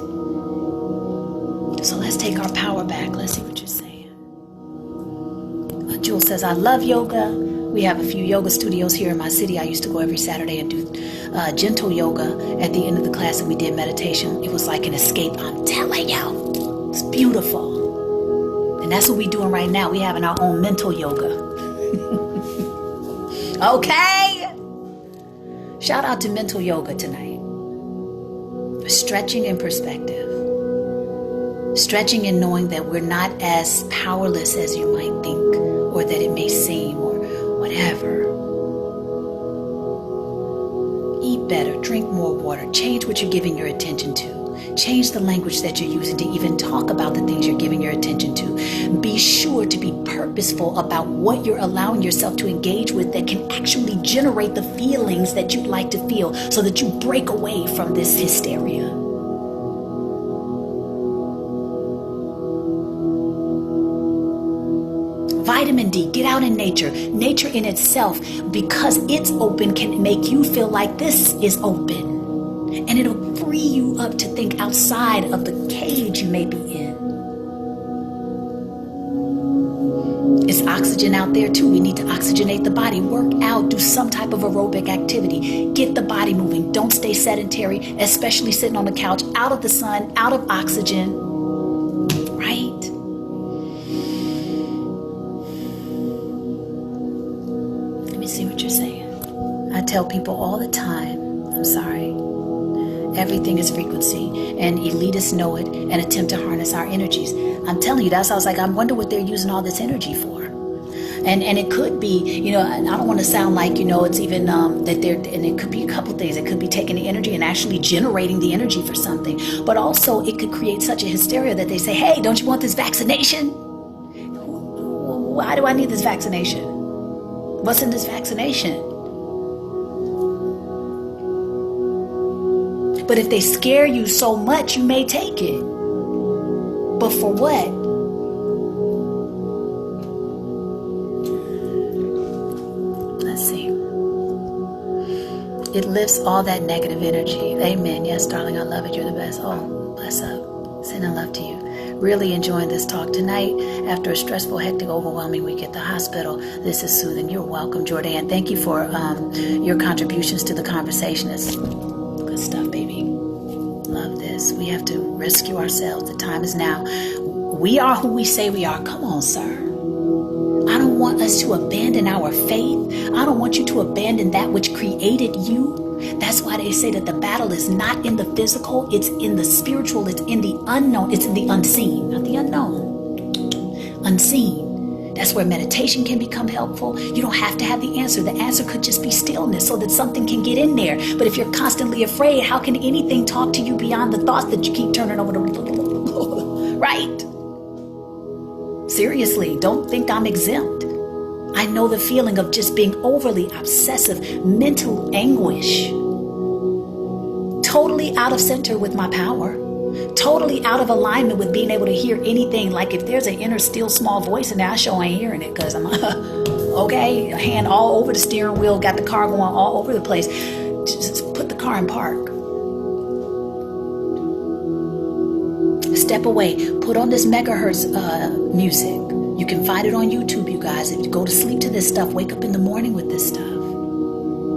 [SPEAKER 1] So let's take our power back. Let's see what you're saying. Jewel says, I love yoga. We have a few yoga studios here in my city. I used to go every Saturday and do gentle yoga at the end of the class, and we did meditation. It was like an escape. I'm telling you, it's beautiful. And that's what we're doing right now. We're having our own mental yoga. Okay? Shout out to mental yoga tonight. Stretching in perspective. Stretching and knowing that we're not as powerless as you might think, or that it may seem, or whatever. Eat better, drink more water, change what you're giving your attention to. Change the language that you're using to even talk about the things you're giving your attention to. Be sure to be purposeful about what you're allowing yourself to engage with that can actually generate the feelings that you'd like to feel, so that you break away from this hysteria. Vitamin D, get out in nature. Nature in itself, because it's open, can make you feel like this is open. And it'll free you up to think outside of the cage you may be in. It's oxygen out there too. We need to oxygenate the body. Work out, do some type of aerobic activity. Get the body moving. Don't stay sedentary, especially sitting on the couch, out of the sun, out of oxygen. Right? Let me see what you're saying. I tell people all the time, I'm sorry, everything is frequency, and elitists know it and attempt to harness our energies. I'm telling you, that's how I was like, I wonder what they're using all this energy for. And it could be, and I don't want to sound like, it's even that they're, and it could be a couple things. It could be taking the energy and actually generating the energy for something. But also it could create such a hysteria that they say, hey, don't you want this vaccination? Why do I need this vaccination? What's in this vaccination? But if they scare you so much, you may take it. But for what? Let's see. It lifts all that negative energy. Amen. Yes, darling, I love it. You're the best. Oh, bless up. Sending love to you. Really enjoying this talk tonight. After a stressful, hectic, overwhelming week at the hospital, this is soothing. You're welcome, Jordan. Thank you for your contributions to the conversation. It's good stuff, baby. Love this. We have to rescue ourselves. The time is now. We are who we say we are. Come on, sir. I don't want us to abandon our faith. I don't want you to abandon that which created you. That's why they say that the battle is not in the physical, it's in the spiritual, it's in the unknown, it's in the unseen, not the unknown. Unseen. That's where meditation can become helpful. You don't have to have the answer. The answer could just be stillness, so that something can get in there. But if you're constantly afraid, how can anything talk to you beyond the thoughts that you keep turning over to? Right? Seriously, don't think I'm exempt. I know the feeling of just being overly obsessive, mental anguish. Totally out of center with my power. Totally out of alignment with being able to hear anything. Like if there's an inner still small voice in there, I sure ain't hearing it, because I'm okay, hand all over the steering wheel, got the car going all over the place. Just put the car in park. Step away. Put on this megahertz music. You can find it on YouTube, you guys. If you go to sleep to this stuff, wake up in the morning with this stuff.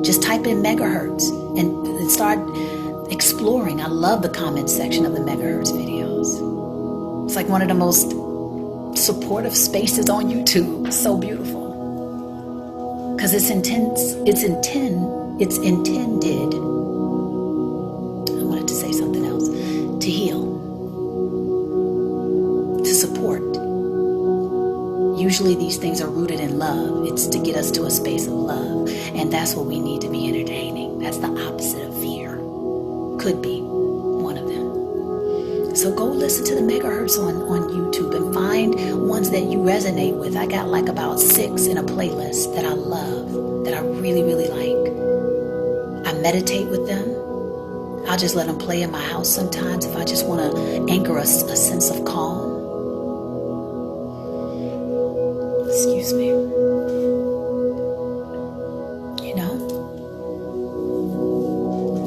[SPEAKER 1] Just type in megahertz and start exploring. I love the comment section of the megahertz videos. It's like one of the most supportive spaces on YouTube. It's so beautiful. Because it's intended. I wanted to say something else. To heal. To support. Usually these things are rooted in love. It's to get us to a space of love. And that's what we need to be entertaining. That's the opposite of fear. Could be one of them. So go listen to the megahertz on YouTube and find ones that you resonate with. I got like about 6 in a playlist that I love, that I really, really like. I meditate with them. I'll just let them play in my house sometimes if I just want to anchor a sense of calm. Excuse me.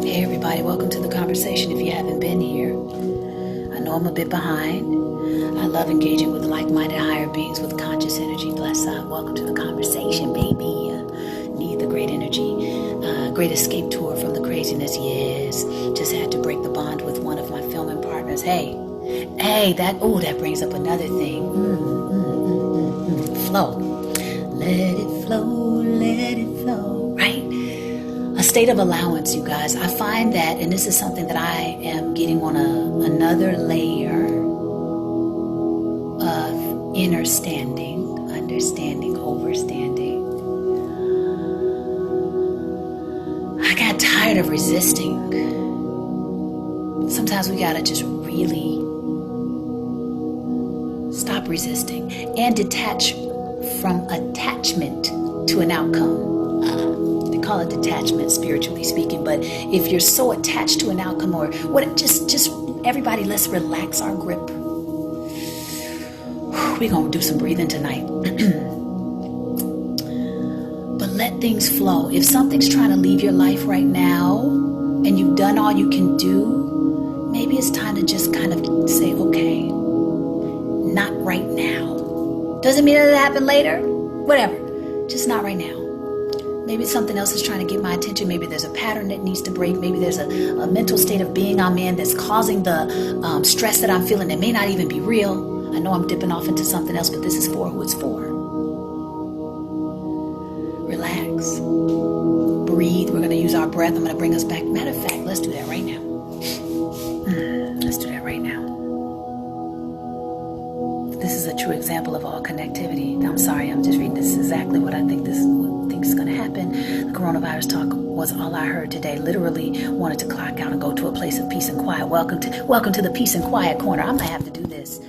[SPEAKER 1] Hey everybody, welcome to the conversation if you haven't been here. I know I'm a bit behind. I love engaging with like-minded higher beings with conscious energy. Bless up. Welcome to the conversation, baby. Need the great energy. Great escape tour from the craziness. Yes. Just had to break the bond with one of my filming partners. Hey, that brings up another thing. Flow. Let it flow, right? A state of allowance, you guys. I find that, and this is something that I am getting on another layer of understanding, overstanding. I got tired of resisting. Sometimes we gotta just really stop resisting and detach from attachment to an outcome. They call it detachment, spiritually speaking, but if you're so attached to an outcome or what, just everybody, let's relax our grip. We're gonna do some breathing tonight. But let things flow. If something's trying to leave your life right now and you've done all you can do, maybe it's time to just kind of say, okay, not right now. Doesn't mean it'll happen later. Whatever. Just not right now. Maybe something else is trying to get my attention. Maybe there's a pattern that needs to break. Maybe there's a mental state of being I'm in that's causing the stress that I'm feeling that may not even be real. I know I'm dipping off into something else, but this is for who it's for. Relax. Breathe. We're going to use our breath. I'm going to bring us back. Matter of fact, let's do that right now. Let's do that right now. This is a true example of all connectivity. I'm sorry, I'm just reading. This is exactly what I think is going to happen. The coronavirus talk was all I heard today. Literally wanted to clock out and go to a place of peace and quiet. Welcome to the peace and quiet corner. I might have to do this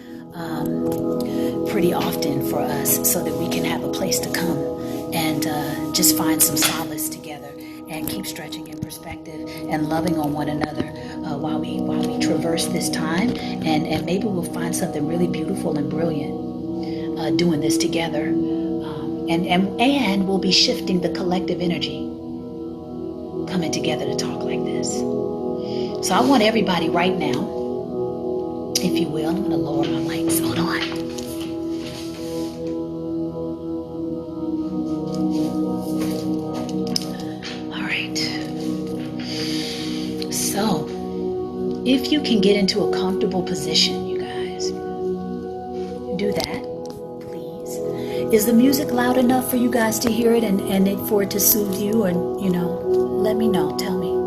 [SPEAKER 1] pretty often for us so that we can have a place to come and just find some solace together and keep stretching in perspective and loving on one another while we traverse this time, and maybe we'll find something really beautiful and brilliant doing this together, and we'll be shifting the collective energy coming together to talk like this. So I want everybody right now, if you will, I'm going to lower my lights. Hold on. So, if you can get into a comfortable position, you guys, do that, please. Is the music loud enough for you guys to hear it and for it to soothe you? Or, let me know. Tell me.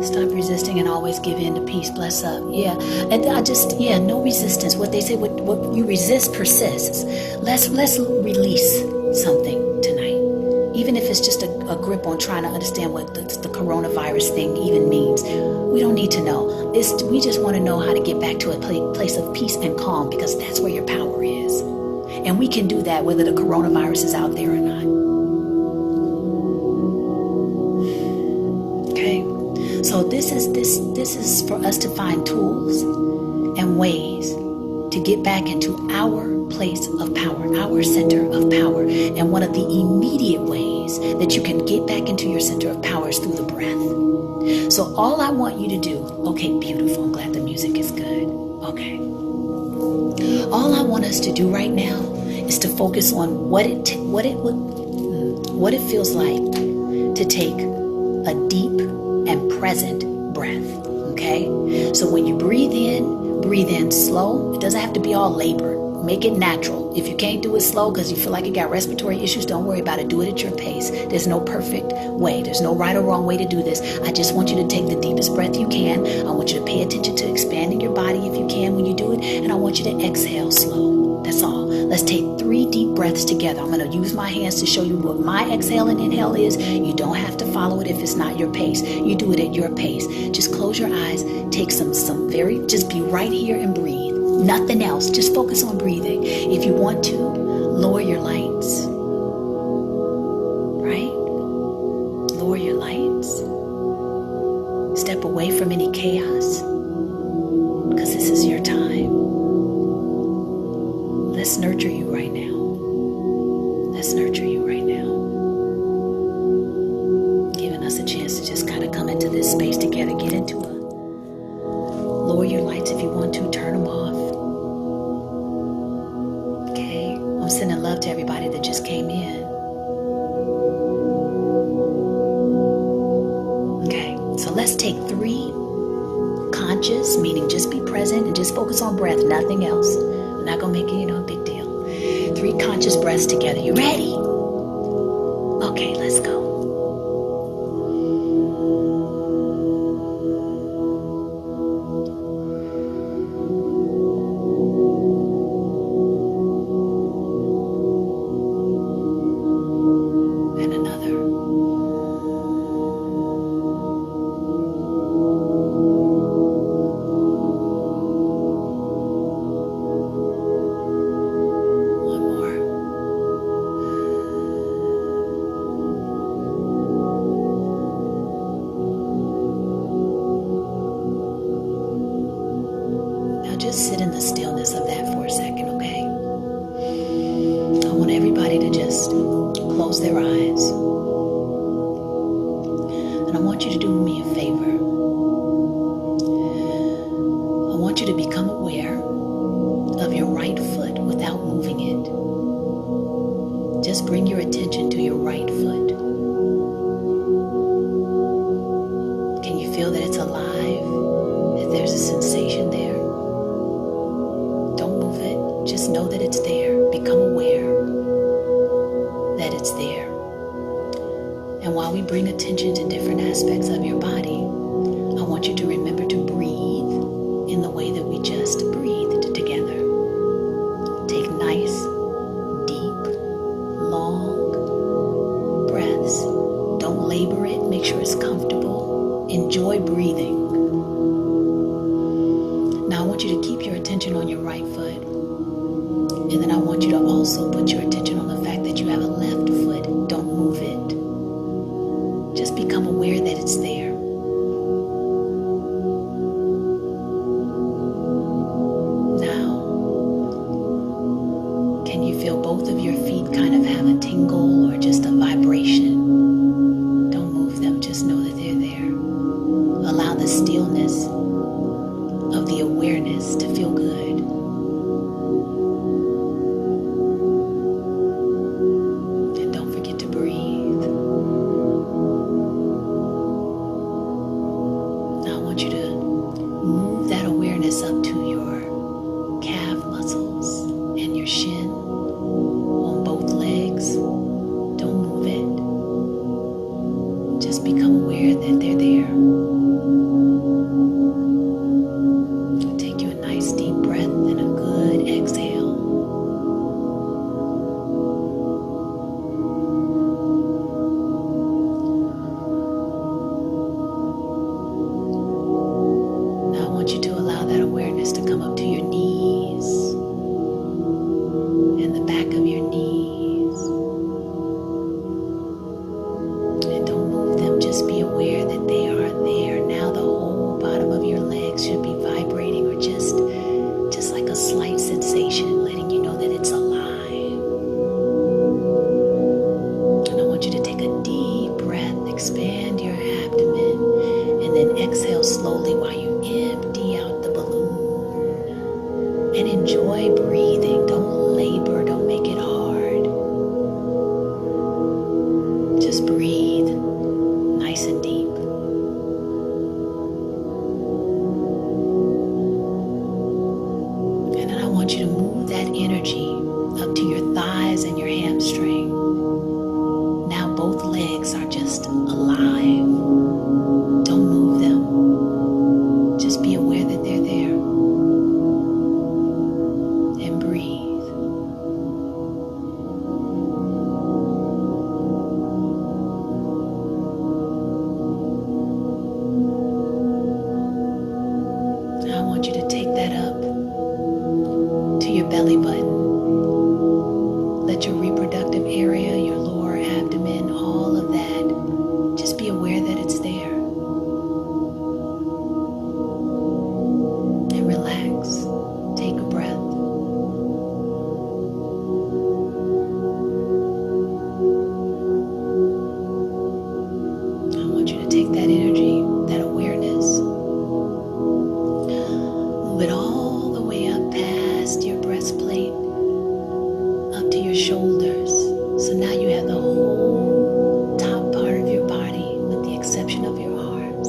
[SPEAKER 1] Stop resisting and always give in to peace. Bless up. Yeah. And no resistance. What they say, what you resist persists. Let's release something tonight. Even if it's just a grip on trying to understand what the coronavirus thing even means. We don't need to know. We just want to know how to get back to a place of peace and calm, because that's where your power is. And we can do that whether the coronavirus is out there or not. Okay? So this is for us to find tools and ways to get back into our place of power, our center of power. And one of the immediate ways that you can get back into your center of power is through the breath. So all I want you to do, okay, beautiful, I'm glad the music is good. Okay. All I want us to do right now is to focus on what it feels like to take a deep and present breath. Okay? So when you breathe in slow. It doesn't have to be all labored. Make it natural. If you can't do it slow because you feel like you got respiratory issues, don't worry about it. Do it at your pace. There's no perfect way. There's no right or wrong way to do this. I just want you to take the deepest breath you can. I want you to pay attention to expanding your body if you can when you do it. And I want you to exhale slow. That's all. Let's take 3 deep breaths together. I'm going to use my hands to show you what my exhale and inhale is. You don't have to follow it if it's not your pace. You do it at your pace. Just close your eyes. Take just be right here and breathe. Nothing else. Just focus on breathing. If you want to, lower your lights. Right? Lower your lights. Step away from any chaos. Because this is your time. Let's nurture you right now. Let's nurture you right now. Giving us a chance to just kind of come into this space together. Get into it. Lower your lights if you want to. Turn them off. Okay. I'm sending love to everybody that just came in. Okay. So let's take 3 conscious, meaning just be present and just focus on breath, nothing else. I'm not going to make it, a big deal. 3 conscious breaths together. You ready? Okay, let's go. just sit in the stillness of that for a second, okay? I want everybody to just close their eyes. And I want you to do me a favor. I want you to become aware of your right foot without moving it. Just bring your attention to your right foot. Can you feel that it's alive? That there's a sensation there? Don't move it. Just know that it's there. Become aware that it's there. And while we bring attention to different aspects of your body, I want you to remember to breathe in the way that we just breathed together. Take nice, deep, long breaths. Don't labor it. Make sure it's comfortable. Enjoy breathing. Now I want you to keep your attention on your right foot. And then I want you to also put your attention on the fact that you have a left foot. Don't move it. Just become aware that it's there. Now, can you feel both of your feet kind of have a tingle or just a vibration? Don't move them, just know that they're there. Allow the stillness of the awareness to feel good. And don't forget to breathe. Now I want you to move that awareness up to your calf muscles and your shin on both legs. Don't move it. Just become aware that they're there. Take you a nice deep breath and a good exhale. Now I want you to allow that awareness to come up to your knees and the back of your knees. And don't move them, just be aware that they are there. Now the whole bottom of your legs should be vibrating or just like a slight sensation, letting you know that it's alive. And I want you to take a deep breath, expand your abdomen, and then exhale slowly while you empty out the balloon. And enjoy breathing. Don't labor, don't make it hard. Just breathe nice and deep. And then I want you to move that energy up to your thighs and your hamstring. Now both legs are just alive. Don't move them. Just be aware that they're there. And breathe. Now I want you to take that up to your belly button. Let your reproductive area, your lower abdomen, all of that, just be aware that it's there. And relax. Take a breath. I want you to take that energy, that awareness, move it all the way up past your breastplate, up to your shoulders. So now you have the whole top part of your body, with the exception of your arms,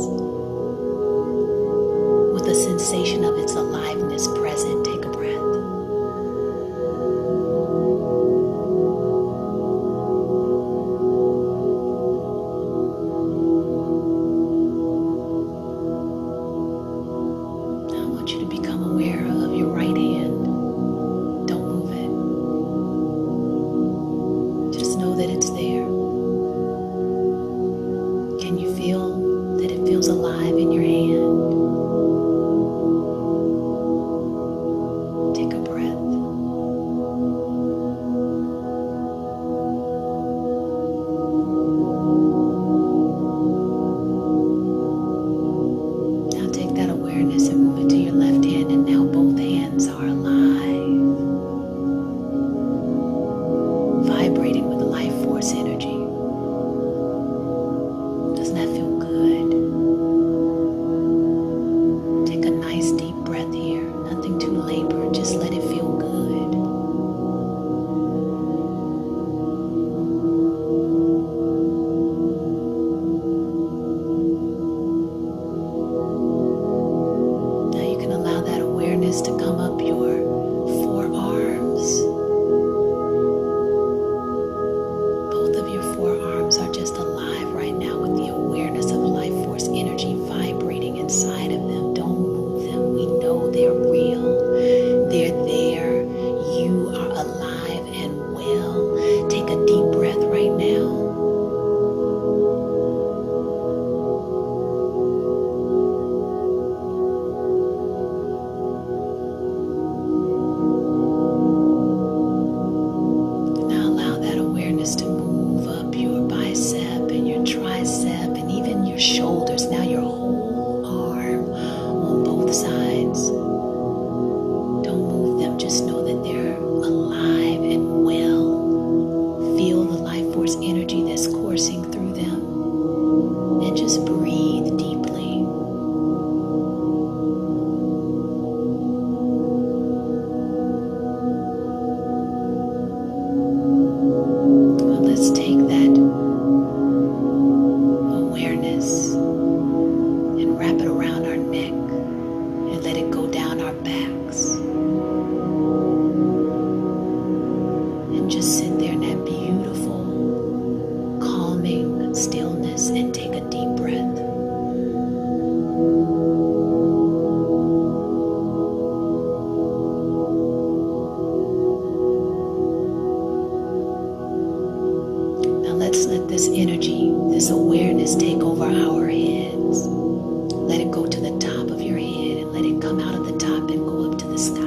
[SPEAKER 1] with a sensation of its aliveness present. Take a breath. Now I want you to become aware of your right hand. Don't move it. Just know that it's there. Can you feel that it feels alive in your hand? Take a breath. Now take that awareness and move it to your left hand, and now both hands force energy that's coursing through them. And just breathe deeply. Well, let's take that awareness and wrap it around our neck and let it go down our backs. And just sit there in that beautiful, calming stillness and take a deep breath. Now let's let this energy, this awareness take over our heads. Let it go to the top of your head and let it come out of the top and go up to the sky.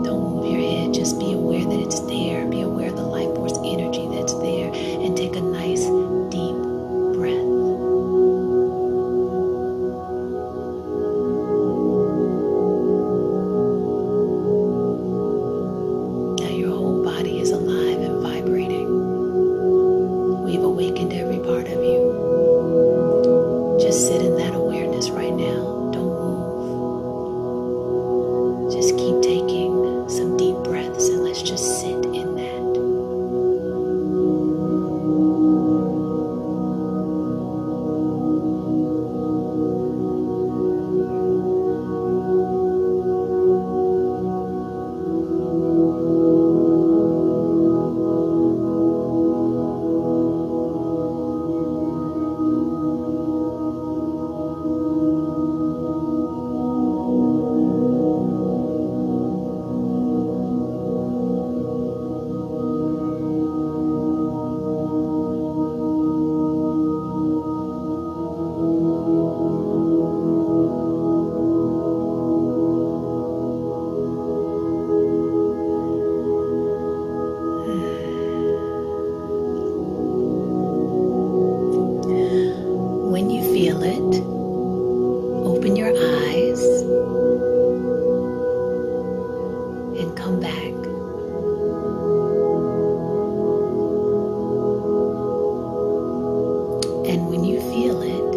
[SPEAKER 1] Don't move your head, just be aware that it's there. Be aware of the life force energy that's there and take a nice deep breath. Now your whole body is alive and vibrating. We've awakened every part of you. Just sit in that awareness right now. Don't move. Just keep taking some deep breaths and let's just sit in that. When you feel it, open your eyes and come back. And when you feel it,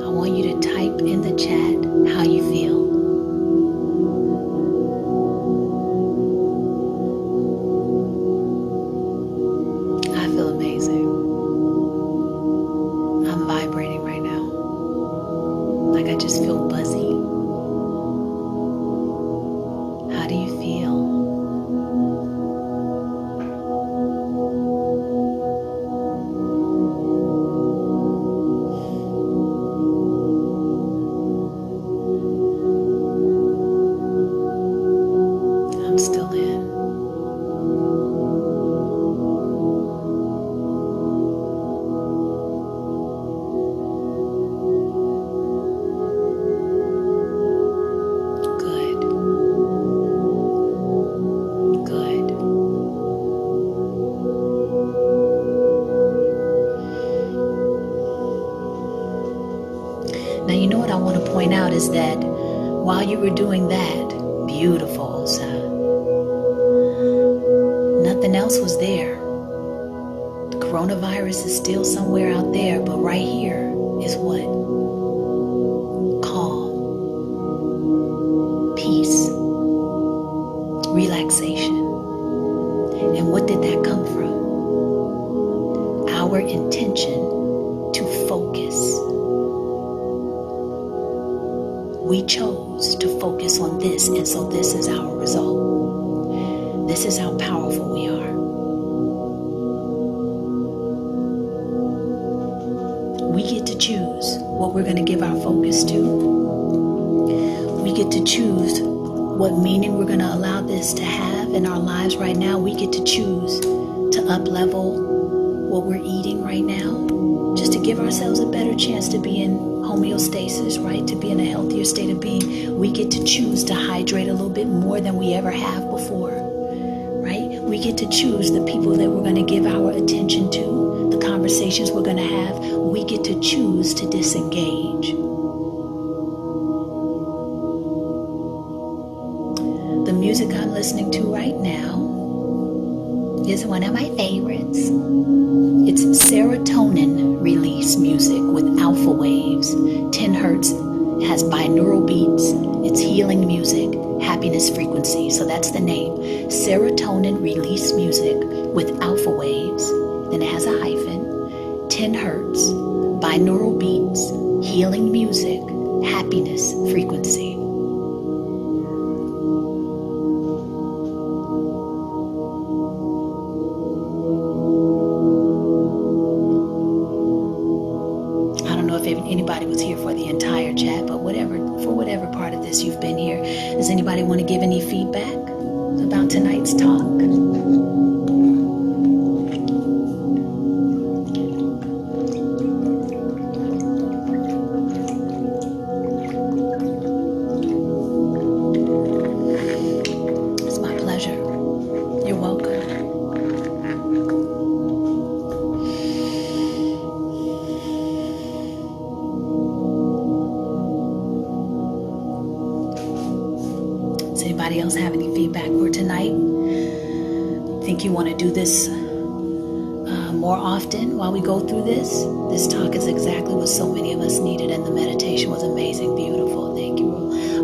[SPEAKER 1] I want you to type in the chat how you feel. I feel amazing. I'm vibrating right now. Like I just feel buzzy. How do you feel? I'm still in. Good. Good. Now, you know what I want to point out is that while you were doing that, beautiful, so nothing else was there. The coronavirus is still somewhere out there, but right here is what? Calm, peace, relaxation. And what did that come from? Our intention to focus. We chose to focus on this, and so this is our result. This is how powerful we are. We get to choose what we're going to give our focus to. We get to choose what meaning we're going to allow this to have in our lives right now. We get to choose to up-level what we're eating right now, just to give ourselves a better chance to be in homeostasis, right? To be in a healthier state of being. We get to choose to hydrate a little bit more than we ever have before, right? We get to choose the people that we're going to give our attention to, the conversations we're going to have. We get to choose to disengage. The music I'm listening to right now is one of my favorites. It's serotonin release music with alpha waves, 10 hertz. It has binaural beats. It's healing music, happiness frequency. So that's the name. Serotonin release music with alpha waves. Then it has a hyphen. 10 hertz, binaural beats, healing music, happiness frequency. Anybody was here for the entire chat, but for whatever part of this you've been here, does anybody want to give any feedback about tonight's talk? It's my pleasure. You're welcome. Anybody else have any feedback for tonight? Think you want to do this more often while we go through this? This talk is exactly what so many of us needed, and the meditation was amazing, beautiful. Thank you.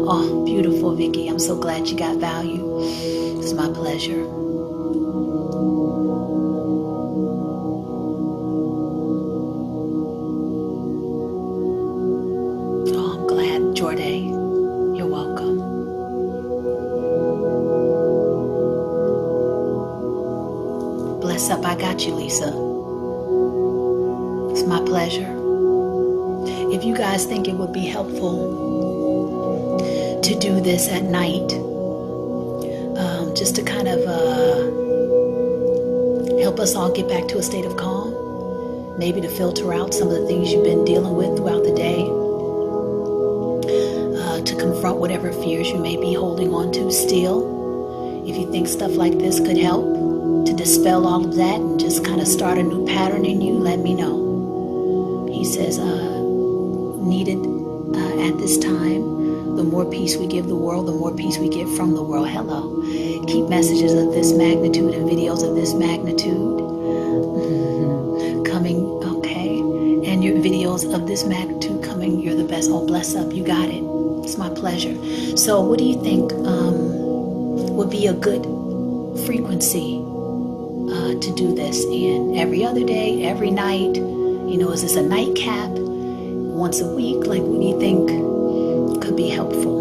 [SPEAKER 1] Oh, beautiful, Vicky. I'm so glad you got value. It's my pleasure. Oh, I'm glad, Jorday. You're welcome. Bless up, I got you, Lisa. It's my pleasure. If you guys think it would be helpful to do this at night, just to kind of help us all get back to a state of calm, maybe to filter out some of the things you've been dealing with throughout the day, to confront whatever fears you may be holding on to still. If you think stuff like this could help to dispel all of that and just kind of start a new pattern in you, let me know. He says, needed at this time, the more peace we give the world, the more peace we get from the world. Hello. Keep messages of this magnitude and videos of this magnitude coming, okay? And your videos of this magnitude coming, you're the best. Oh, bless up, you got it. It's my pleasure. So what do you think would be a good frequency to do this in? Every other day, every night? You know, is this a nightcap? Once a week? Like, what do you think could be helpful?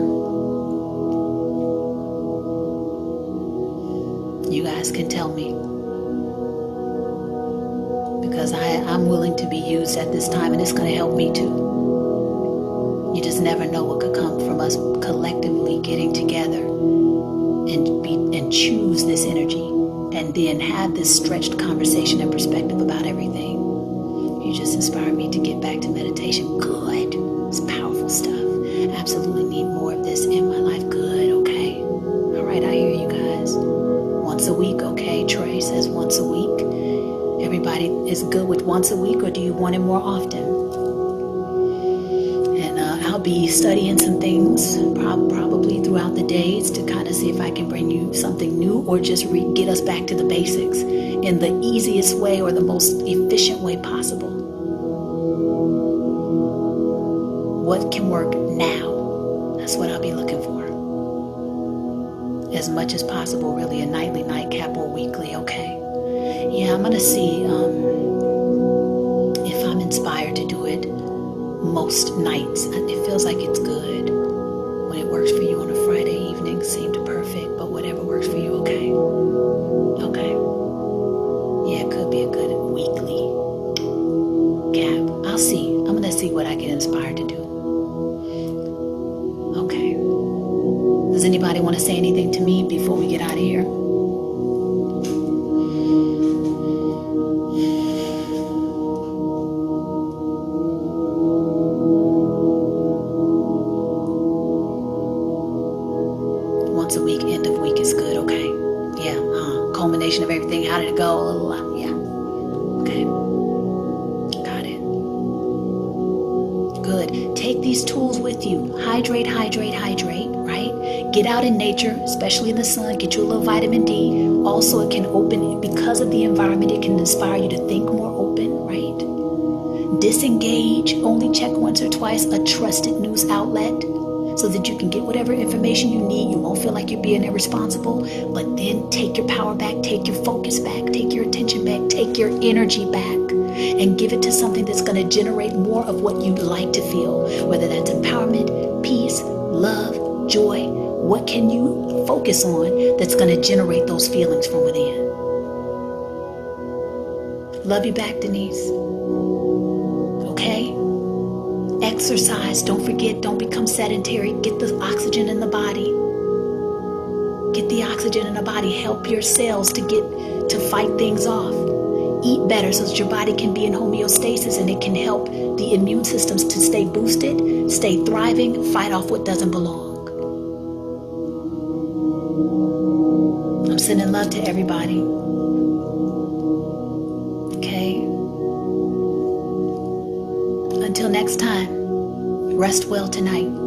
[SPEAKER 1] You guys can tell me. Because I'm willing to be used at this time, and it's going to help me too. You just never know what could come from us collectively getting together and choose this energy, and then have this stretched conversation and perspective about everything. You just inspired me to get back to meditation. Good. It's powerful stuff. Absolutely need more of this in my life. Good. Okay. All right. I hear you guys. Once a week. Okay. Trey says once a week. Everybody is good with once a week, or do you want it more often? And I'll be studying some things probably throughout the days to kind of see if I can bring you something new, or just get us back to the basics in the easiest way or the most efficient way possible. What can work now? That's what I'll be looking for. As much as possible, really, a nightly, nightcap, or weekly, okay? Yeah, I'm going to see if I'm inspired to do it most nights. It feels like it's good. When it works for you on a Friday evening, seemed perfect, but whatever works for you, okay? Okay. Yeah, it could be a good weekly cap. I'll see. I'm going to see what I get inspired to do. Okay. Does anybody want to say anything to me before we get out of here? Once a week, end of week is good, okay? Yeah, culmination of everything. How did it go? Yeah. Okay. Got it. Good. Take these tools with you. Hydrate, hydrate, hydrate, right? Get out in nature, especially in the sun. Get you a little vitamin D. Also, it can open, because of the environment, it can inspire you to think more open, right? Disengage. Only check once or twice a trusted news outlet so that you can get whatever information you need. You won't feel like you're being irresponsible, but then take your power back, take your focus back, take your attention back, take your energy back, and give it to something that's going to generate more of what you'd like to feel, whether that's empowerment, peace, love, joy. What can you focus on that's going to generate those feelings from within? Love you back, Denise. Okay? Exercise. Don't forget, don't become sedentary. Get the oxygen in the body. Get the oxygen in the body. Help your cells to fight things off. Eat better so that your body can be in homeostasis, and it can help the immune systems to stay boosted, stay thriving, fight off what doesn't belong. I'm sending love to everybody. Okay? Until next time, rest well tonight.